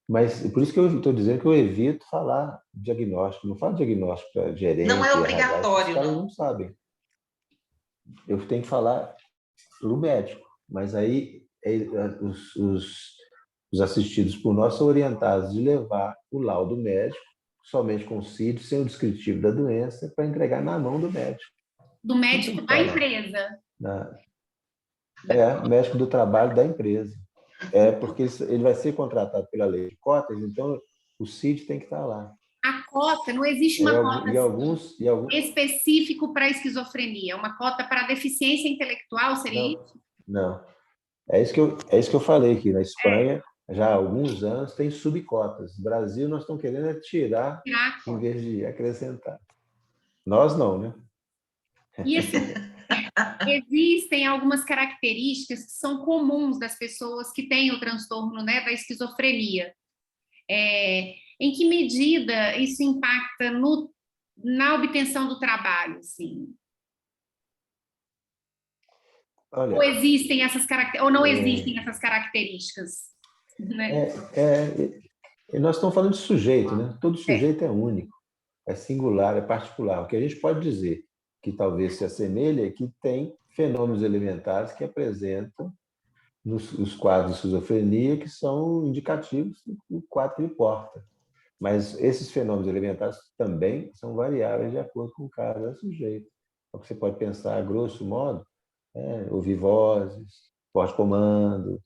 Mas por isso que eu estou dizendo que eu evito falar diagnóstico. Não falo diagnóstico para gerente. Não é RH, os obrigatório, caras não. não sabem. Eu tenho que falar para o médico. Mas aí os assistidos por nós são orientados de levar o laudo médico, somente com o CID, sem o descritivo da doença, para entregar na mão do médico. Do médico da empresa. Médico do trabalho da empresa. Porque ele vai ser contratado pela lei de cotas, então o CID tem que estar lá. A cota, não existe uma cota alguns específico para esquizofrenia, uma cota para deficiência intelectual, seria isso? Não. É isso que eu falei aqui. Na Espanha, já há alguns anos, tem subcotas. No Brasil, nós estamos querendo tirar em vez de acrescentar. Nós não, né? E assim, existem algumas características que são comuns das pessoas que têm o transtorno, né, da esquizofrenia. Em que medida isso impacta na obtenção do trabalho, assim? Olha, ou existem essas características, ou não existem essas características? Né? Nós estamos falando de sujeito, né? Todo sujeito é único, é singular, é particular. O que a gente pode dizer que talvez se assemelhe é que tem fenômenos elementares que apresentam nos quadros de esquizofrenia que são indicativos do quadro que ele porta. Mas esses fenômenos elementares também são variáveis de acordo com cada sujeito. O que você pode pensar, a grosso modo, ouvir vozes, voz de comando,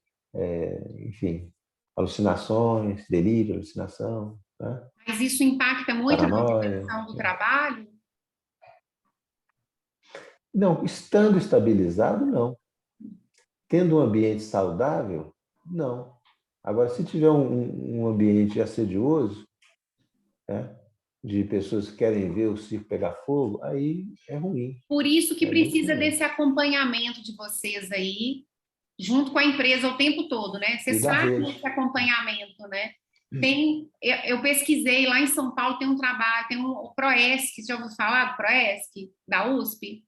enfim, alucinações, delírio, alucinação. Né? Mas isso impacta muito paranoia, na obtenção do trabalho? Não, estando estabilizado, não. Tendo um ambiente saudável, não. Agora, se tiver um ambiente assedioso, né, de pessoas que querem ver o circo pegar fogo, aí é ruim. Por isso que precisa desse acompanhamento de vocês aí, junto com a empresa o tempo todo, né? Vocês fazem esse acompanhamento, né? Eu pesquisei, lá em São Paulo tem um trabalho, tem o PROESC, você já ouviu falar do PROESC, da USP?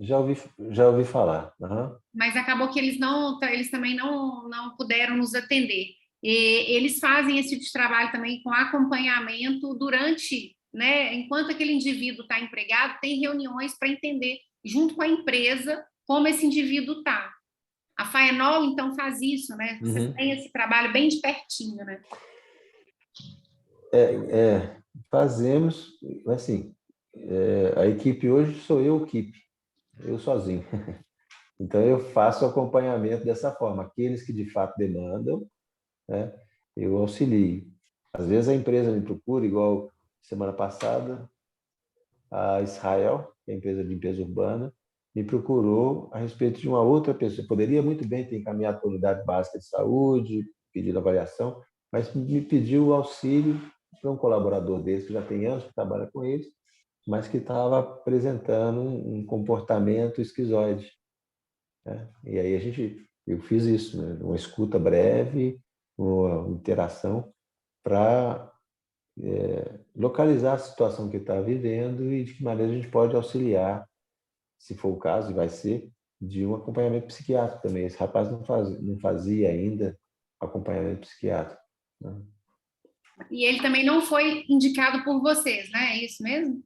Já ouvi falar. Uhum. Mas acabou que eles também não puderam nos atender. Eles fazem esse tipo de trabalho também com acompanhamento durante, né, enquanto aquele indivíduo está empregado, tem reuniões para entender, junto com a empresa, como esse indivíduo está. A Faenol, então, faz isso, né? Vocês têm esse trabalho bem de pertinho, né? Fazemos, assim, a equipe hoje sou eu sozinho. Então, eu faço acompanhamento dessa forma. Aqueles que de fato demandam, né, eu auxilio. Às vezes a empresa me procura, igual semana passada, a Israel, que é a empresa de limpeza urbana, me procurou a respeito de uma outra pessoa. Poderia muito bem ter encaminhado para a unidade básica de saúde, pedido avaliação, mas me pediu auxílio para um colaborador deles, que já tem anos que trabalha com eles, mas que estava apresentando um comportamento esquizoide, né? E aí eu fiz isso, né? Uma escuta breve, uma interação para localizar a situação que ele está vivendo e de que maneira a gente pode auxiliar, se for o caso, e vai ser, de um acompanhamento psiquiátrico também. Esse rapaz não fazia ainda acompanhamento psiquiátrico, né? E ele também não foi indicado por vocês, né? É isso mesmo?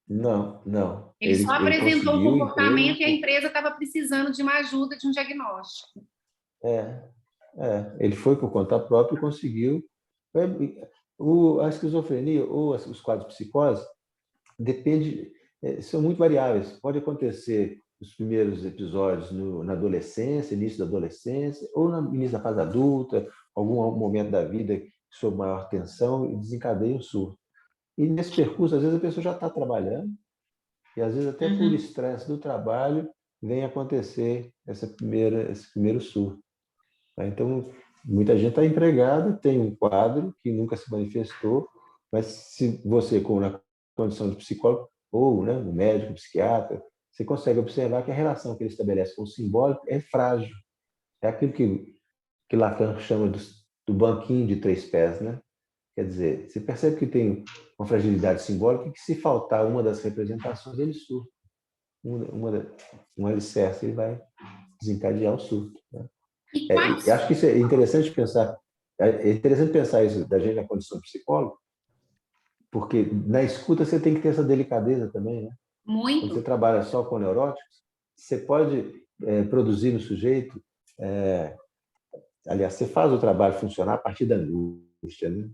Não, não. Ele só Ele apresentou o conseguiu o comportamento emprego. e a empresa estava precisando de uma ajuda, de um diagnóstico. Ele foi por conta própria e conseguiu. A esquizofrenia ou os quadros de psicose depende, são muito variáveis. Pode acontecer os primeiros episódios na adolescência, início da adolescência, ou no início da fase adulta, algum momento da vida sob maior tensão e desencadeia um surto. E nesse percurso, às vezes a pessoa já está trabalhando e às vezes até por estresse do trabalho vem acontecer esse primeiro surto. Então, muita gente está empregada, tem um quadro que nunca se manifestou, mas se você, como na condição de psicólogo, ou, né, um médico, um psiquiatra, você consegue observar que a relação que ele estabelece com o simbólico é frágil. É aquilo que Lacan chama do banquinho de 3 pés, né? Quer dizer, você percebe que tem uma fragilidade simbólica e que se faltar uma das representações, ele surta. Um alicerce, ele vai desencadear o surto, né? E acho que isso é interessante pensar. É interessante pensar isso da gente na condição de psicólogo, porque na escuta você tem que ter essa delicadeza também, né? Muito. Quando você trabalha só com neuróticos, você pode produzir no sujeito. Aliás, você faz o trabalho funcionar a partir da angústia, né?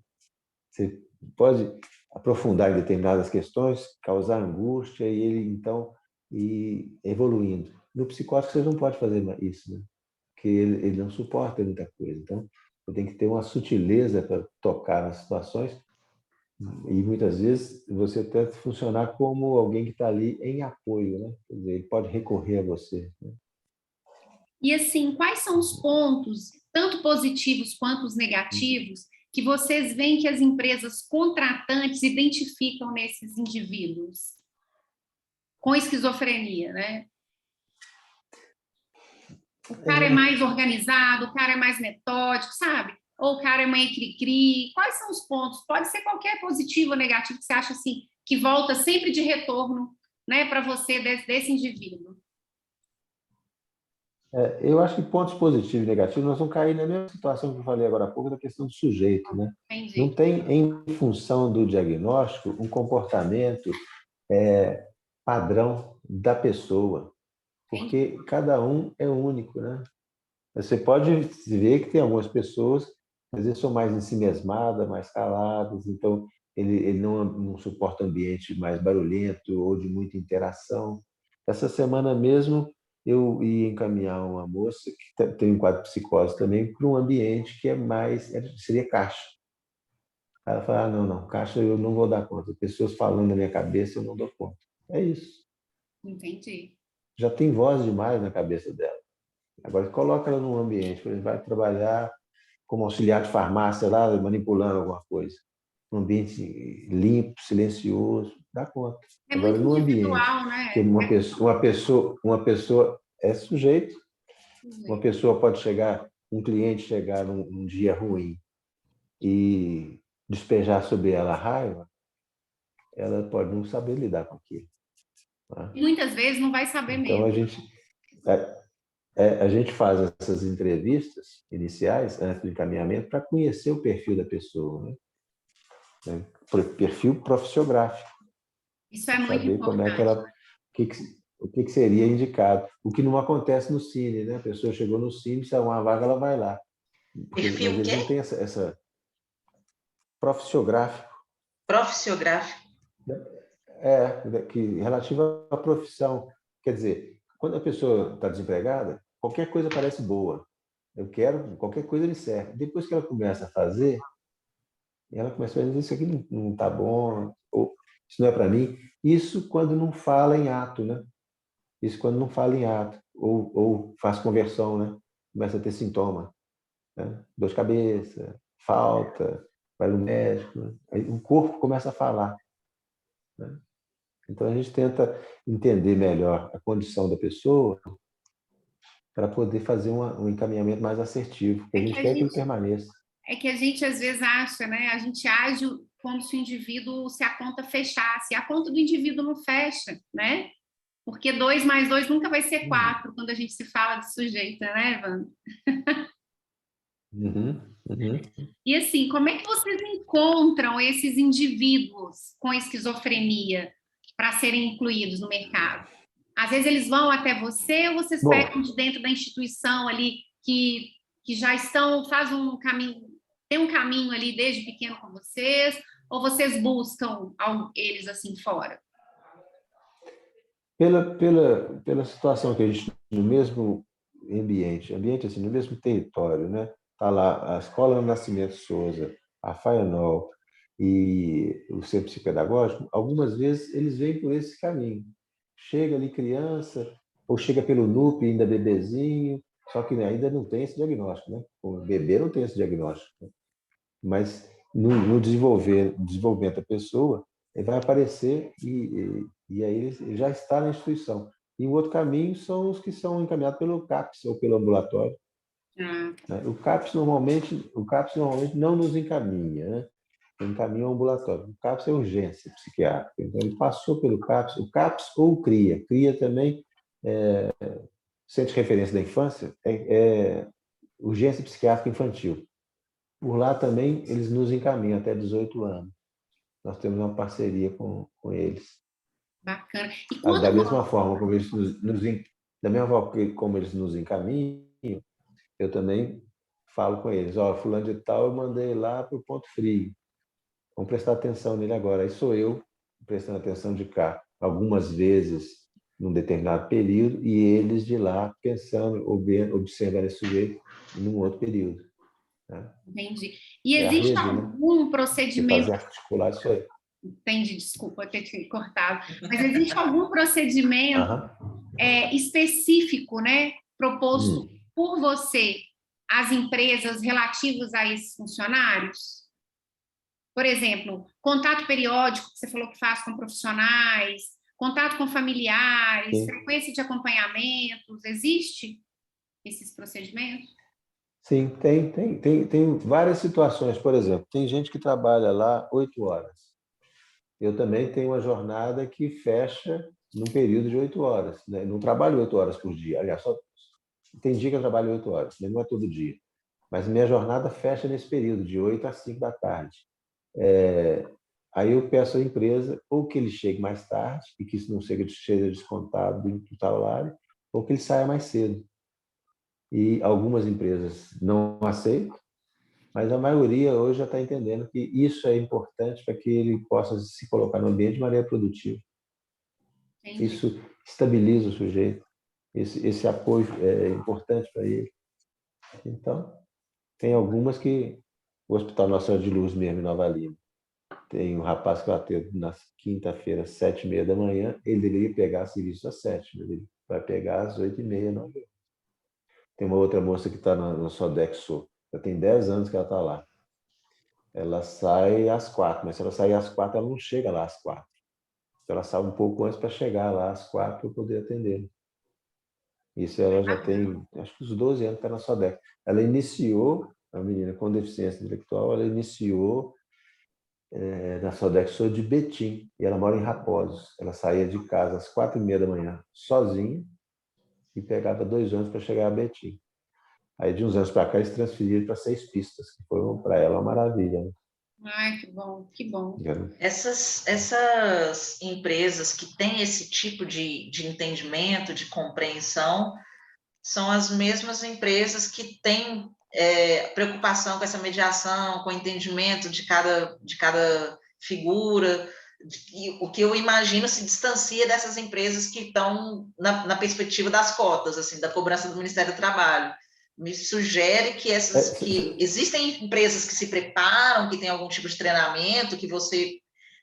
Você pode aprofundar em determinadas questões, causar angústia e ele então ir evoluindo. No psicótico você não pode fazer isso, né? Porque ele não suporta muita coisa. Então, você tem que ter uma sutileza para tocar nas situações e muitas vezes você tenta funcionar como alguém que está ali em apoio, né? Quer dizer, ele pode recorrer a você, né? E assim, quais são os pontos, tanto positivos quanto os negativos, que vocês veem que as empresas contratantes identificam nesses indivíduos com esquizofrenia, né? O cara é mais organizado, o cara é mais metódico, sabe? Ou o cara é meio cri-cri. Quais são os pontos? Pode ser qualquer positivo ou negativo que você acha assim, que volta sempre de retorno, né, para você desse indivíduo. Eu acho que pontos positivos e negativos nós vamos cair na mesma situação que eu falei agora há pouco da questão do sujeito, né? Entendi. Não tem, em função do diagnóstico, um comportamento padrão da pessoa, porque cada um é único, né? Você pode ver que tem algumas pessoas que às vezes são mais ensimesmadas, mais caladas, então ele não suporta ambiente mais barulhento ou de muita interação. Essa semana mesmo eu ia encaminhar uma moça que tem um quadro de psicose também para um ambiente que seria caixa. Ela fala, não, caixa eu não vou dar conta. Pessoas falando na minha cabeça, eu não dou conta. É isso. Entendi. Já tem voz demais na cabeça dela. Agora, coloca ela num ambiente, por exemplo, vai trabalhar como auxiliar de farmácia lá, manipulando alguma coisa. Um ambiente limpo, silencioso, dá conta. É Agora, muito num ambiente individual, né? que uma pessoa é sujeito, uma pessoa pode chegar, um cliente chegar num dia ruim e despejar sobre ela a raiva, ela pode não saber lidar com aquilo, né? Muitas vezes não vai saber Então, mesmo. A gente faz essas entrevistas iniciais, antes do encaminhamento, para conhecer o perfil da pessoa, né? Perfil profissiográfico. Isso é muito Saber como é que importante. ela... O que seria indicado. O que não acontece no Cine, né? A pessoa chegou no Cine, se é uma vaga, ela vai lá. Perfil Mas o eles não quê? têm essa profissiográfico, Profissiográfico. que relativa à profissão. Quer dizer, quando a pessoa está desempregada, qualquer coisa parece boa. Eu quero, qualquer coisa me serve. Depois que ela começa a fazer, ela começa a dizer, isso aqui não está bom, ou isso não é para mim. Isso quando não fala em ato, né? Isso quando não fala em ato, ou faz conversão, né? Começa a ter sintoma, né? Dor de cabeça, falta, vai no médico, né? Aí o corpo começa a falar, né? Então a gente tenta entender melhor a condição da pessoa para poder fazer um encaminhamento mais assertivo, porque a É que gente a quer que ele gente, permaneça. é que a gente às vezes acha, né? A gente age como se o indivíduo, se a conta fechasse. A conta do indivíduo não fecha, né? Porque 2 mais 2 nunca vai ser 4 quando a gente se fala de sujeito, né, Evandro? Uhum, uhum. E assim, como é que vocês encontram esses indivíduos com esquizofrenia para serem incluídos no mercado? Às vezes eles vão até você ou vocês Bom, pegam de dentro da instituição ali que já estão, faz um caminho, tem um caminho ali desde pequeno com vocês, ou vocês buscam eles assim fora? pela situação que a gente, no mesmo ambiente assim, no mesmo território, né? Tá lá a Escola Nascimento Souza, a FAENOL e o Centro Psicopedagógico, algumas vezes eles vêm por esse caminho. Chega ali criança, ou chega pelo NUP ainda bebezinho, só que ainda não tem esse diagnóstico, né? O bebê não tem esse diagnóstico, né? Mas no desenvolvimento da pessoa, ele vai aparecer e aí ele já está na instituição. E o outro caminho são os que são encaminhados pelo CAPS ou pelo ambulatório, Ah, né? O CAPS normalmente não nos encaminha, né? Encaminha ao ambulatório. O CAPS é urgência psiquiátrica. Então, ele passou pelo CAPS, o CAPS ou o CRIA. CRIA também, é, Centro de Referência da Infância, é urgência psiquiátrica infantil. Por lá também eles nos encaminham até 18 anos. Nós temos uma parceria com eles. bacana. E Da quando mesma forma como eles da mesma forma como eles nos encaminham, eu também falo com eles, ó, fulano de tal eu mandei lá para o ponto frio. Vamos prestar atenção nele agora. Aí sou eu prestando atenção de cá, algumas vezes num determinado período e eles de lá pensando, observando esse sujeito num outro período, né? entendi. E É a existe rede, né? algum Você procedimento, fazer articular isso aí. entende? Desculpa ter te cortado, mas existe algum procedimento Aham. específico, né, proposto Hum. por você às empresas relativos a esses funcionários? Por exemplo, contato periódico, que você falou que faz com profissionais, contato com familiares, Sim. frequência de acompanhamentos, existe esses procedimentos? Sim, tem várias situações. Por exemplo, tem gente que trabalha lá 8 horas. Eu também tenho uma jornada que fecha num período de 8 horas, né? Não trabalho 8 horas por dia. Aliás, tem dia que eu trabalho 8 horas, mas não é todo dia. Mas minha jornada fecha nesse período, de 8 às 5 da tarde. Aí eu peço à empresa ou que ele chegue mais tarde, e que isso não seja descontado do salário, ou que ele saia mais cedo. E algumas empresas não aceitam, mas a maioria hoje já está entendendo que isso é importante para que ele possa se colocar no ambiente de maneira produtiva. Entendi. Isso estabiliza o sujeito, esse apoio é importante para ele. Então, tem algumas que o Hospital Nossa Senhora de Luz mesmo em Nova Lima, tem um rapaz que eu atendo na quinta-feira, 7h30 da manhã, ele deveria pegar serviço às 7, mas ele vai pegar às 8h30, 9h. Tem uma outra moça que está no Sodexo, já tem 10 anos que ela está lá. Ela sai às 4, mas se ela sair às 4, ela não chega lá às 4. Então, ela sai um pouco antes para chegar lá às 4 para poder atender. Isso ela já tem, acho que uns 12 anos que está na Sodexo. Ela iniciou, a menina com deficiência intelectual, ela iniciou na Sodexo de Betim, e ela mora em Raposos. Ela saía de casa às 4h30 da manhã, sozinha, e pegava 2 ônibus para chegar a Betim. Aí, de uns anos para cá, eles transferiram para 6 pistas, que foi para ela uma maravilha. Né? Ai, que bom, que bom. Essas empresas que têm esse tipo de entendimento, de compreensão, são as mesmas empresas que têm preocupação com essa mediação, com o entendimento de cada figura. E o que eu imagino se distancia dessas empresas que estão na perspectiva das cotas, assim, da cobrança do Ministério do Trabalho. Me sugere que que existem empresas que se preparam, que têm algum tipo de treinamento, que você,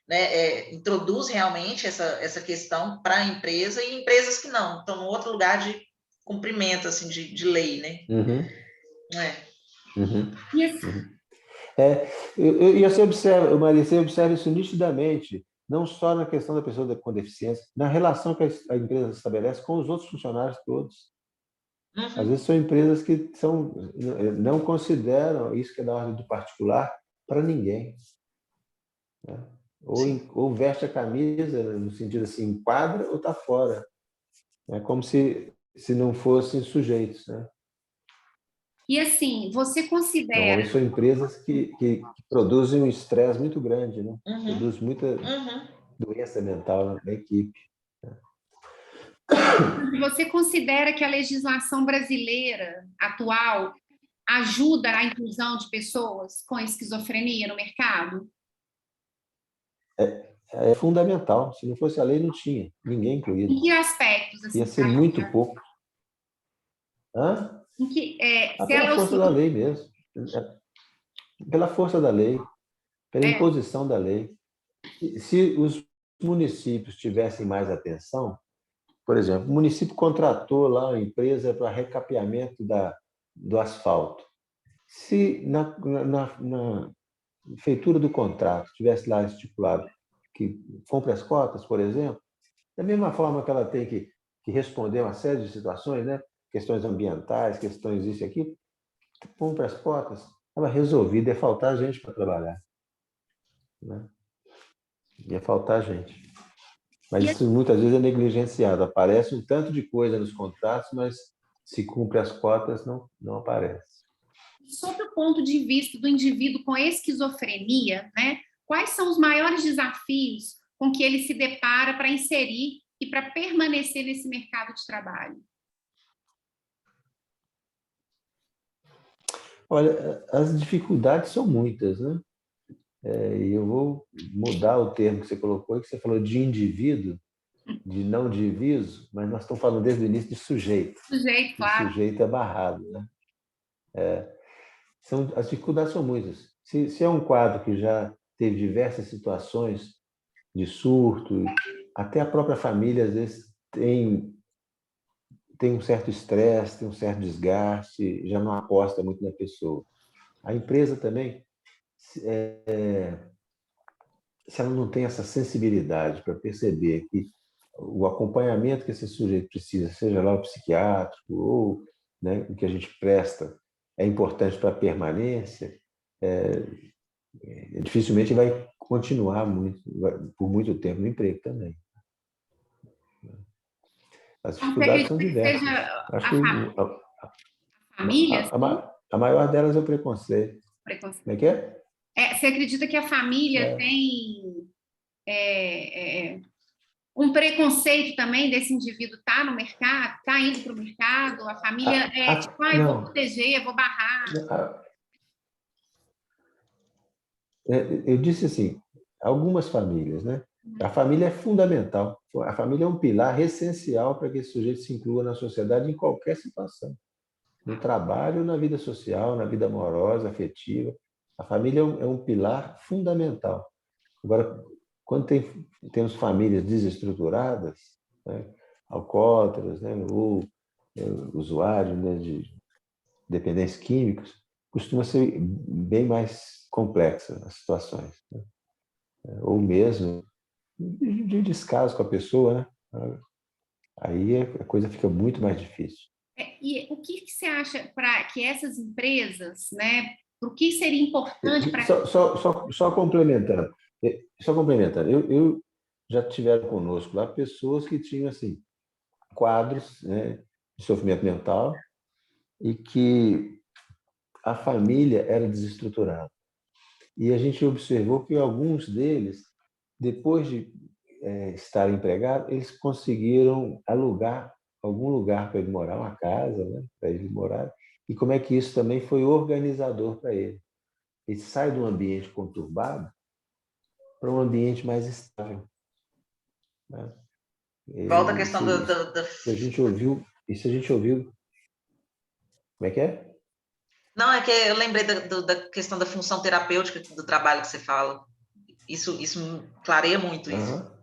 né, introduz realmente essa questão para a empresa, e empresas que não, estão em outro lugar de cumprimento, assim, de lei, né? E assim, E você observa, Maria, você observa isso nitidamente, não só na questão da pessoa com deficiência, na relação que a empresa estabelece com os outros funcionários todos. Às vezes são empresas que não consideram isso que é da ordem do particular para ninguém. Né? Ou veste a camisa, no sentido assim, enquadra ou está fora. É como se não fossem sujeitos. Né? E assim, você considera... Normalmente são empresas que produzem um estresse muito grande, né? Produz muita doença mental na equipe. Você considera que a legislação brasileira atual ajuda a inclusão de pessoas com esquizofrenia no mercado? É fundamental. Se não fosse a lei, não tinha ninguém incluído. Em que aspectos? Assim, ia ser muito pouco. Hã? Pela força da lei mesmo. Pela força da lei, pela imposição da lei. Se os municípios tivessem mais atenção, por exemplo, o município contratou lá uma empresa para recapeamento do asfalto. Se na feitura do contrato tivesse lá estipulado que compre as cotas, por exemplo, da mesma forma que ela tem que responder uma série de situações, né? Questões ambientais, questões isso e aquilo, compre as cotas, ela resolvida, ia faltar gente para trabalhar. Né? Ia faltar gente. Mas isso muitas vezes é negligenciado. Aparece um tanto de coisa nos contratos, mas se cumpre as cotas, não aparece. Sob o ponto de vista do indivíduo com esquizofrenia, né, quais são os maiores desafios com que ele se depara para inserir e para permanecer nesse mercado de trabalho? Olha, as dificuldades são muitas, né? E eu vou mudar o termo que você colocou, que você falou de indivíduo, de não diviso, mas nós estamos falando desde o início de sujeito. Sujeito, claro. O sujeito é barrado, né? As dificuldades são muitas. Se é um quadro que já teve diversas situações de surto, até a própria família, às vezes, tem um certo estresse, tem um certo desgaste, já não aposta muito na pessoa. A empresa também, se ela não tem essa sensibilidade para perceber que o acompanhamento que esse sujeito precisa, seja lá o psiquiátrico ou, né, o que a gente presta, é importante para a permanência, dificilmente vai continuar por muito tempo no emprego também. As dificuldades são diversas. Acho que família, a maior delas é o preconceito. Como é que é? Você acredita que a família tem um preconceito também desse indivíduo estar no mercado, está indo para o mercado? A família tipo, eu vou proteger, vou barrar. Eu disse assim, algumas famílias, né? A família é fundamental. A família é um pilar essencial para que esse sujeito se inclua na sociedade em qualquer situação. No trabalho, na vida social, na vida amorosa, afetiva. A família é um pilar fundamental. Agora, quando temos famílias desestruturadas, né, alcoólatras, né, ou usuários, né, de dependentes químicos, costuma ser bem mais complexa as situações. Né? Ou mesmo de descaso com a pessoa, né? Aí a coisa fica muito mais difícil. E o que você acha para que essas empresas, né, o que seria importante para... Só complementando. Eu já tiveram conosco lá pessoas que tinham assim, quadros, né, de sofrimento mental e que a família era desestruturada. E a gente observou que alguns deles, depois de estarem empregados, eles conseguiram alugar algum lugar para ele morar, uma casa, né, para ele morar. E como é que isso também foi organizador para ele. Ele sai de um ambiente conturbado para um ambiente mais estável. Né? Volta a questão Isso a gente ouviu. Isso a gente ouviu. Como é que é? Não, é que eu lembrei da questão da função terapêutica do trabalho que você fala. Isso clareia muito isso. Uhum.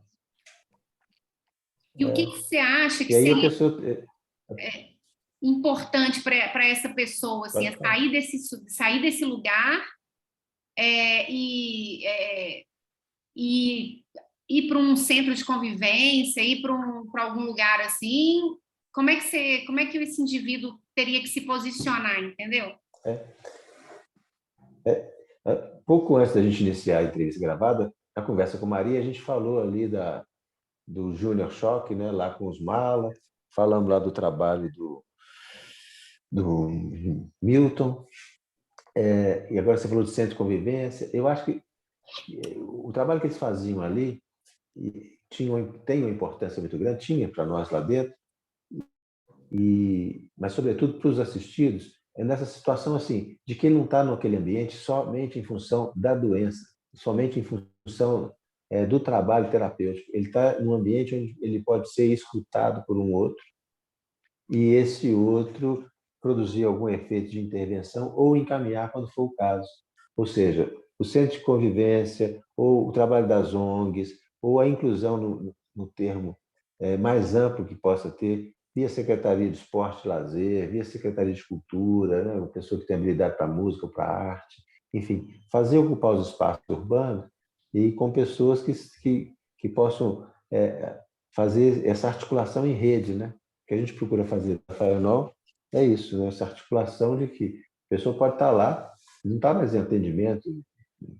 E o que você acha que E aí a seria pessoa... importante para essa pessoa, assim, sair desse lugar e ir para um centro de convivência, ir para algum lugar assim? Como é que esse indivíduo teria que se posicionar, entendeu? Pouco antes da gente iniciar a entrevista gravada, na conversa com Maria, a gente falou ali do Júnior Choque, né, lá com os Mala, falamos lá do trabalho do Milton, e agora você falou de centro de convivência. Eu acho que o trabalho que eles faziam ali tem uma importância muito grande, tinha para nós lá dentro, mas, sobretudo, para os assistidos, é nessa situação assim, de que ele não está naquele ambiente somente em função da doença, somente em função do trabalho terapêutico. Ele está num ambiente onde ele pode ser escutado por um outro e esse outro produzir algum efeito de intervenção ou encaminhar quando for o caso. Ou seja, o centro de convivência, ou o trabalho das ONGs, ou a inclusão no termo mais amplo que possa ter, via Secretaria de Esporte e Lazer, via Secretaria de Cultura, né? Uma pessoa que tem habilidade para música ou para arte, enfim, fazer ocupar os espaços urbanos e com pessoas que possam fazer essa articulação em rede, né? Que a gente procura fazer na FAIONOL é isso, né? Essa articulação de que a pessoa pode estar lá, não está mais em atendimento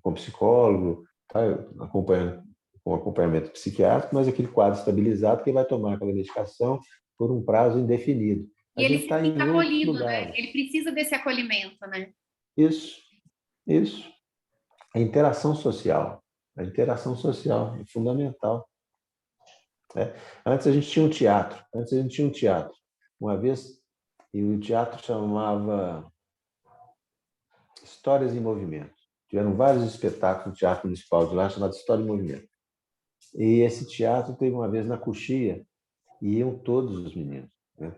com psicólogo, está acompanhando com acompanhamento psiquiátrico, mas aquele quadro estabilizado que vai tomar aquela medicação por um prazo indefinido. E A ele gente se está sinta em outros acolhido, né? lugares. Ele precisa desse acolhimento, né? Isso. A interação social. A interação social é fundamental. Antes a gente tinha um teatro. Uma vez, e o teatro chamava Histórias em Movimento. Tiveram vários espetáculos no Teatro Municipal de lá, chamado História em Movimento. E esse teatro teve uma vez na Coxia, e iam todos os meninos, né?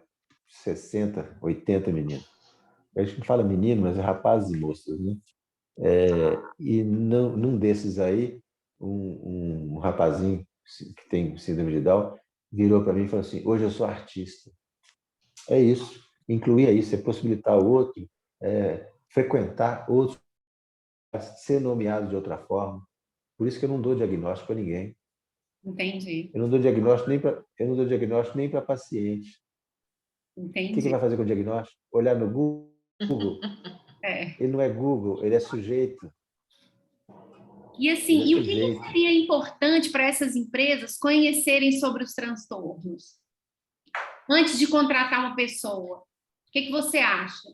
60, 80 meninos. A gente não fala menino, mas é rapazes e moças, né? E num desses aí, um rapazinho que tem síndrome de Down virou para mim e falou assim: hoje eu sou artista. É isso. Incluir isso, é possibilitar o outro frequentar outros, ser nomeado de outra forma. Por isso que eu não dou diagnóstico para ninguém. Entendi. Eu não dou diagnóstico nem para paciente. Entendi. O que ele vai fazer com o diagnóstico? Olhar no Google. Ele não é Google, ele é sujeito. E assim, e o que seria importante para essas empresas conhecerem sobre os transtornos antes de contratar uma pessoa? O que você acha?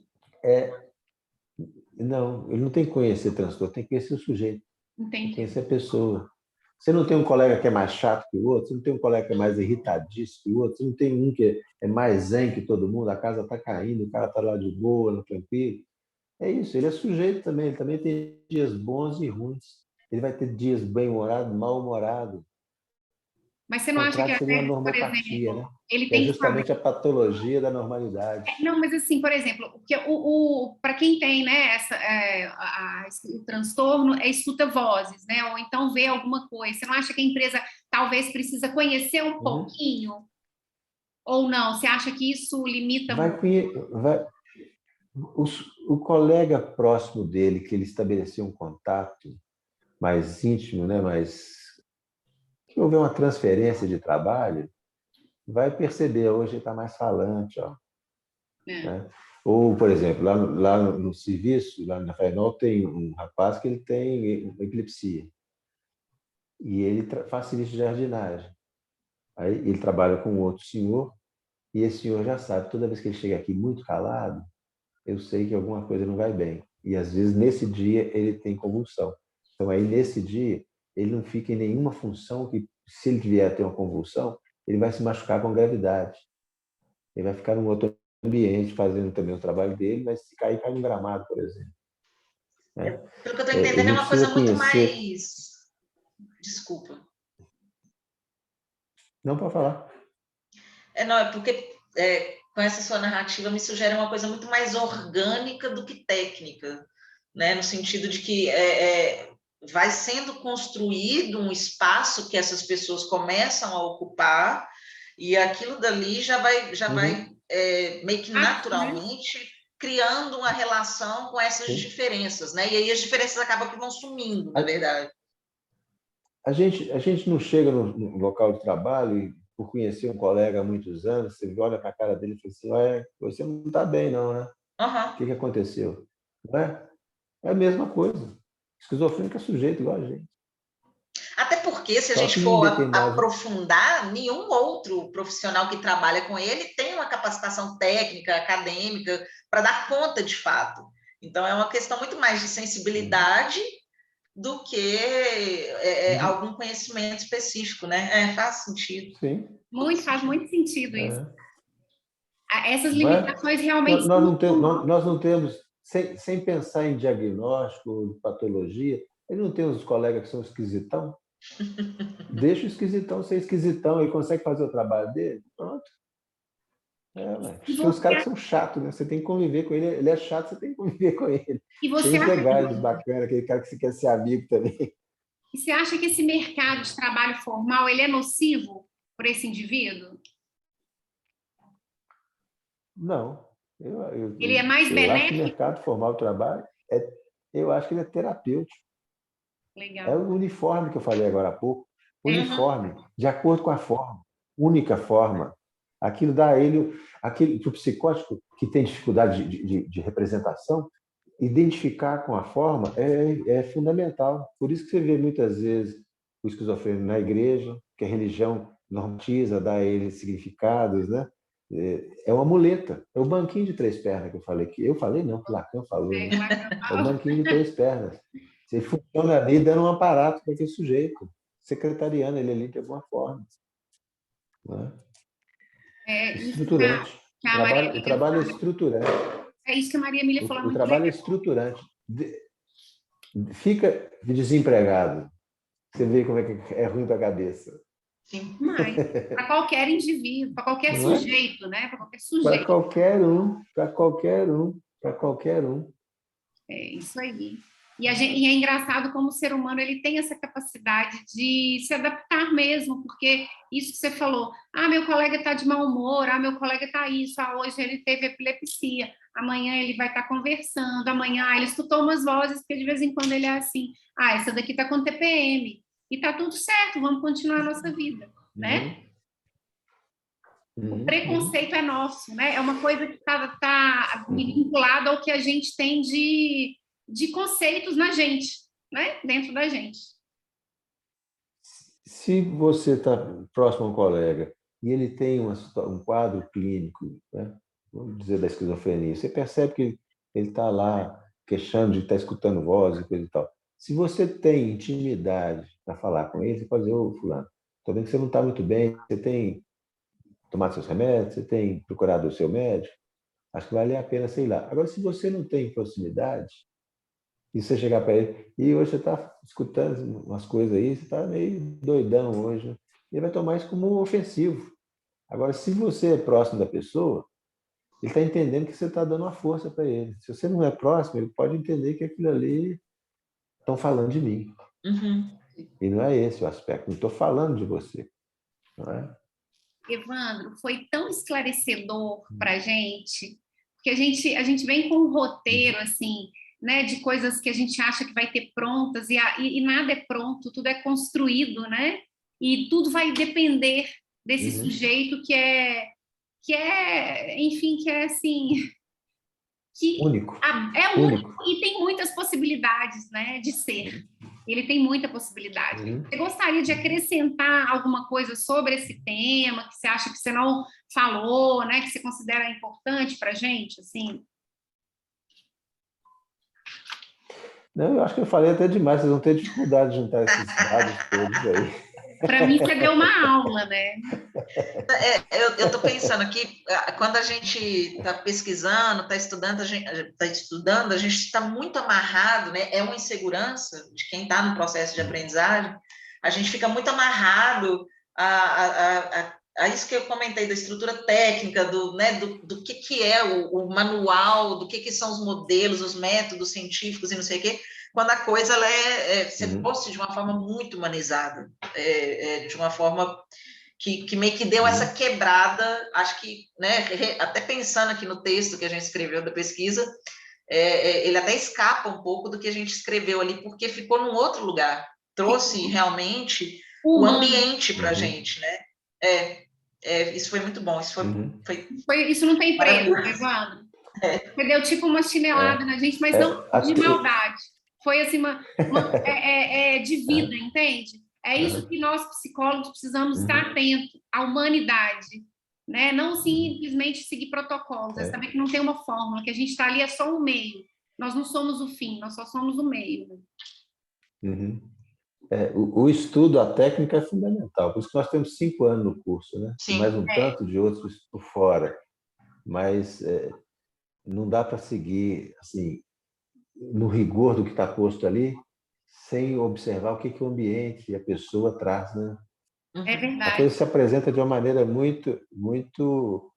Não, ele não tem que conhecer transtorno, tem que conhecer o sujeito, Entendi. tem que conhecer a pessoa. Você não tem um colega que é mais chato que o outro, você não tem um colega que é mais irritadiço que o outro, você não tem um que é mais zen que todo mundo, a casa está caindo, o cara está lá de boa, tranquilo. É isso, ele é sujeito também, ele também tem dias bons e ruins. Ele vai ter dias bem-humorado, mal-humorado. Mas você O não acha que, contrário seria uma por normopatia, exemplo, né? ele Que é tem que saber... justamente a patologia da normalidade. Não, mas assim, por exemplo, para quem tem, né, o transtorno, escuta vozes, né? Ou então vê alguma coisa. Você não acha que a empresa talvez precisa conhecer um pouquinho? Ou não? Você acha que isso limita muito? O colega próximo dele, que ele estabeleceu um contato mais íntimo, né, que houver uma transferência de trabalho, vai perceber, hoje está mais falante. Ó, né? Ou, por exemplo, lá no serviço, lá na FAINOL, tem um rapaz que ele tem epilepsia. E ele faz serviço de jardinagem. Aí ele trabalha com outro senhor E esse senhor já sabe, toda vez que ele chega aqui muito calado, eu sei que alguma coisa não vai bem. E às vezes nesse dia ele tem convulsão. Então aí nesse dia ele não fica em nenhuma função que, se ele vier a ter uma convulsão, ele vai se machucar com gravidade. Ele vai ficar num outro ambiente fazendo também o trabalho dele, mas se cair, cai no gramado, por exemplo. Né? Pelo que eu estou Ele entendendo, é não uma coisa precisa muito conhecer. mais... Desculpa. Não, pode falar. Não, é porque com essa sua narrativa me sugere uma coisa muito mais orgânica do que técnica, né? No sentido de que vai sendo construído um espaço que essas pessoas começam a ocupar e aquilo dali já vai meio que naturalmente criando uma relação com essas diferenças, né? E aí as diferenças acabam que vão sumindo, na verdade. A gente não chega no local de trabalho e, por conhecer um colega há muitos anos, você olha para a cara dele e fala assim, olha, você não está bem não, né? O que aconteceu? Não é? É a mesma coisa. Esquizofrênico é sujeito igual a gente. Até porque, se a gente for aprofundar, nenhum outro profissional que trabalha com ele tem uma capacitação técnica, acadêmica, para dar conta de fato. Então, é uma questão muito mais de sensibilidade do que algum conhecimento específico, né? Faz sentido. Sim. Faz muito sentido isso. Essas Não é? limitações realmente... Nós não temos, sem pensar em diagnóstico, patologia, ele não tem uns colegas que são esquisitão? Deixa o esquisitão ser esquisitão, ele consegue fazer o trabalho dele, pronto. Tem uns caras que são chatos, né? Você tem que conviver com ele, ele é chato, você tem que conviver com ele. E você tem os legais, os bacanas, aquele cara que você quer ser amigo também. E você acha que esse mercado de trabalho formal ele é nocivo para esse indivíduo? Não. Ele é mais benéfico? Eu acho que o mercado formal do trabalho, eu acho que ele é terapêutico. Legal. É o uniforme que eu falei agora há pouco. Uniforme, de acordo com a forma, única forma. Aquilo dá a ele, o psicótico que tem dificuldade de representação, identificar com a forma é fundamental. Por isso que você vê muitas vezes o esquizofrênico na igreja, que a religião normatiza, dá a ele significados, né? É uma muleta, é o banquinho de 3 pernas que eu falei aqui. Eu falei não, que Lacan falou, né? É o banquinho de 3 pernas. Você funciona ali dando um aparato para aquele sujeito, secretariando ele ali de alguma forma. Né? Estruturante. O trabalho é estruturante. É isso que a Maria Emília falou. O trabalho é estruturante. Fica desempregado. Você vê como é que é ruim para a cabeça. Sim, para qualquer indivíduo, para qualquer sujeito, né? Para qualquer sujeito. Para qualquer um. É isso aí. E é engraçado como o ser humano ele tem essa capacidade de se adaptar mesmo, porque isso que você falou, meu colega está de mau humor, meu colega está isso, hoje ele teve epilepsia, amanhã ele vai estar conversando, amanhã ele escutou umas vozes, porque de vez em quando ele é assim, essa daqui está com TPM, e está tudo certo, vamos continuar a nossa vida, né? O preconceito é nosso, né? É uma coisa que está vinculada ao que a gente tem de conceitos na gente, né? Dentro da gente. Se você está próximo a um colega e ele tem um quadro clínico, né? Vamos dizer da esquizofrenia, você percebe que ele está lá queixando de estar escutando voz e coisa e tal. Se você tem intimidade para falar com ele, você pode dizer, ô fulano, estou vendo que você não está muito bem, você tem tomado seus remédios, você tem procurado o seu médico, acho que vale a pena, sei lá. Agora, se você não tem proximidade, e você chegar para ele, e hoje você está escutando umas coisas aí, você está meio doidão hoje, né? Ele vai tomar isso como ofensivo. Agora, se você é próximo da pessoa, ele está entendendo que você está dando uma força para ele. Se você não é próximo, ele pode entender que aquilo ali estão falando de mim. E não é esse o aspecto, não estou falando de você. Não é? Evandro, foi tão esclarecedor para a gente, porque a gente vem com um roteiro, assim, né, de coisas que a gente acha que vai ter prontas, e nada é pronto, tudo é construído, né? E tudo vai depender desse sujeito que é, enfim, que é assim... único. É único e tem muitas possibilidades, né, de ser. Ele tem muita possibilidade. Você gostaria de acrescentar alguma coisa sobre esse tema que você acha que você não falou, né? Que você considera importante para a gente, assim? Não, eu acho que eu falei até demais, vocês vão ter dificuldade de juntar esses dados todos aí. Para mim, você deu uma aula, né? Eu estou pensando aqui, quando a gente está pesquisando, está estudando, a gente está muito amarrado, né? É uma insegurança de quem está no processo de aprendizagem, a gente fica muito amarrado a isso que eu comentei, da estrutura técnica, do que é o manual, do que são os modelos, os métodos científicos e não sei o quê, quando a coisa ela você posta de uma forma muito humanizada, de uma forma que meio que deu essa quebrada, acho que, né, até pensando aqui no texto que a gente escreveu da pesquisa, ele até escapa um pouco do que a gente escreveu ali, porque ficou num outro lugar, trouxe realmente o ambiente para a gente, né? Isso foi muito bom, Isso não tem preço, Evandro. Você deu tipo uma chinelada na gente, mas não de maldade. Foi assim, de vida, entende? É isso que nós, psicólogos, precisamos estar atentos, à humanidade, né? Não simplesmente seguir protocolos, é saber que não tem uma fórmula, que a gente está ali é só um meio. Nós não somos o fim, nós só somos o meio. Né? O estudo, a técnica é fundamental, por isso que nós temos 5 anos no curso, né? Sim, mais um tanto de outros por fora, mas não dá para seguir assim, no rigor do que está posto ali, sem observar o que o ambiente e a pessoa traz, né? É verdade. A coisa se apresenta de uma maneira muito, muito,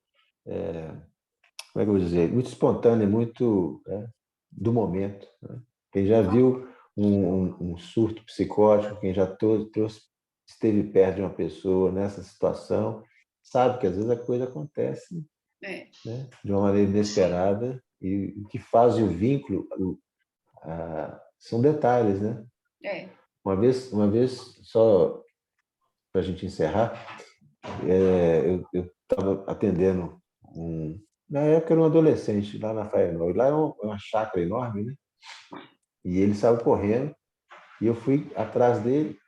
como é que eu vou dizer, muito espontânea, muito do momento. Né? Quem já viu um surto psicótico, quem já esteve perto de uma pessoa nessa situação, sabe que às vezes a coisa acontece né, de uma maneira inesperada e o que faz o vínculo são detalhes, né? Uma vez só para a gente encerrar, eu estava atendendo na época era um adolescente lá na Faenol, e lá é uma chácara enorme, né? E ele saiu correndo e eu fui atrás dele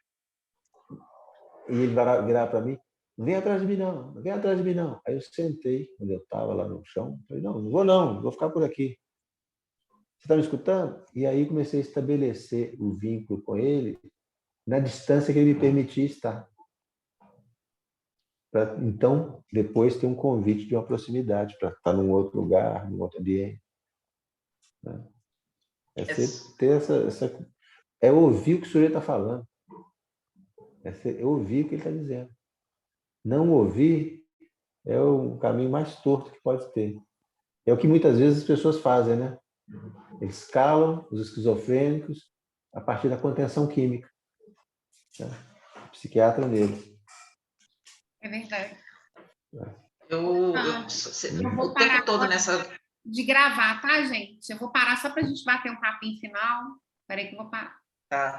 e ele virava para mim: não vem atrás de mim não, não vem atrás de mim não. Aí eu sentei, quando eu estava lá no chão, falei: não vou ficar por aqui. Você está me escutando? E aí comecei a estabelecer o vínculo com ele na distância que ele me permitia estar. Para então, depois ter um convite de uma proximidade, para estar num outro lugar, num outro ambiente. Né? Ter é ouvir o que o sujeito está falando. É ouvir o que ele está dizendo. Não ouvir é o caminho mais torto que pode ter. É o que muitas vezes as pessoas fazem, né? Eles calam os esquizofrênicos a partir da contenção química. Né? O psiquiatra neles. É verdade. Eu vou parar o tempo todo nessa... de gravar, tá, gente? Eu vou parar só para a gente bater um papinho final. Peraí que eu vou parar. Tá.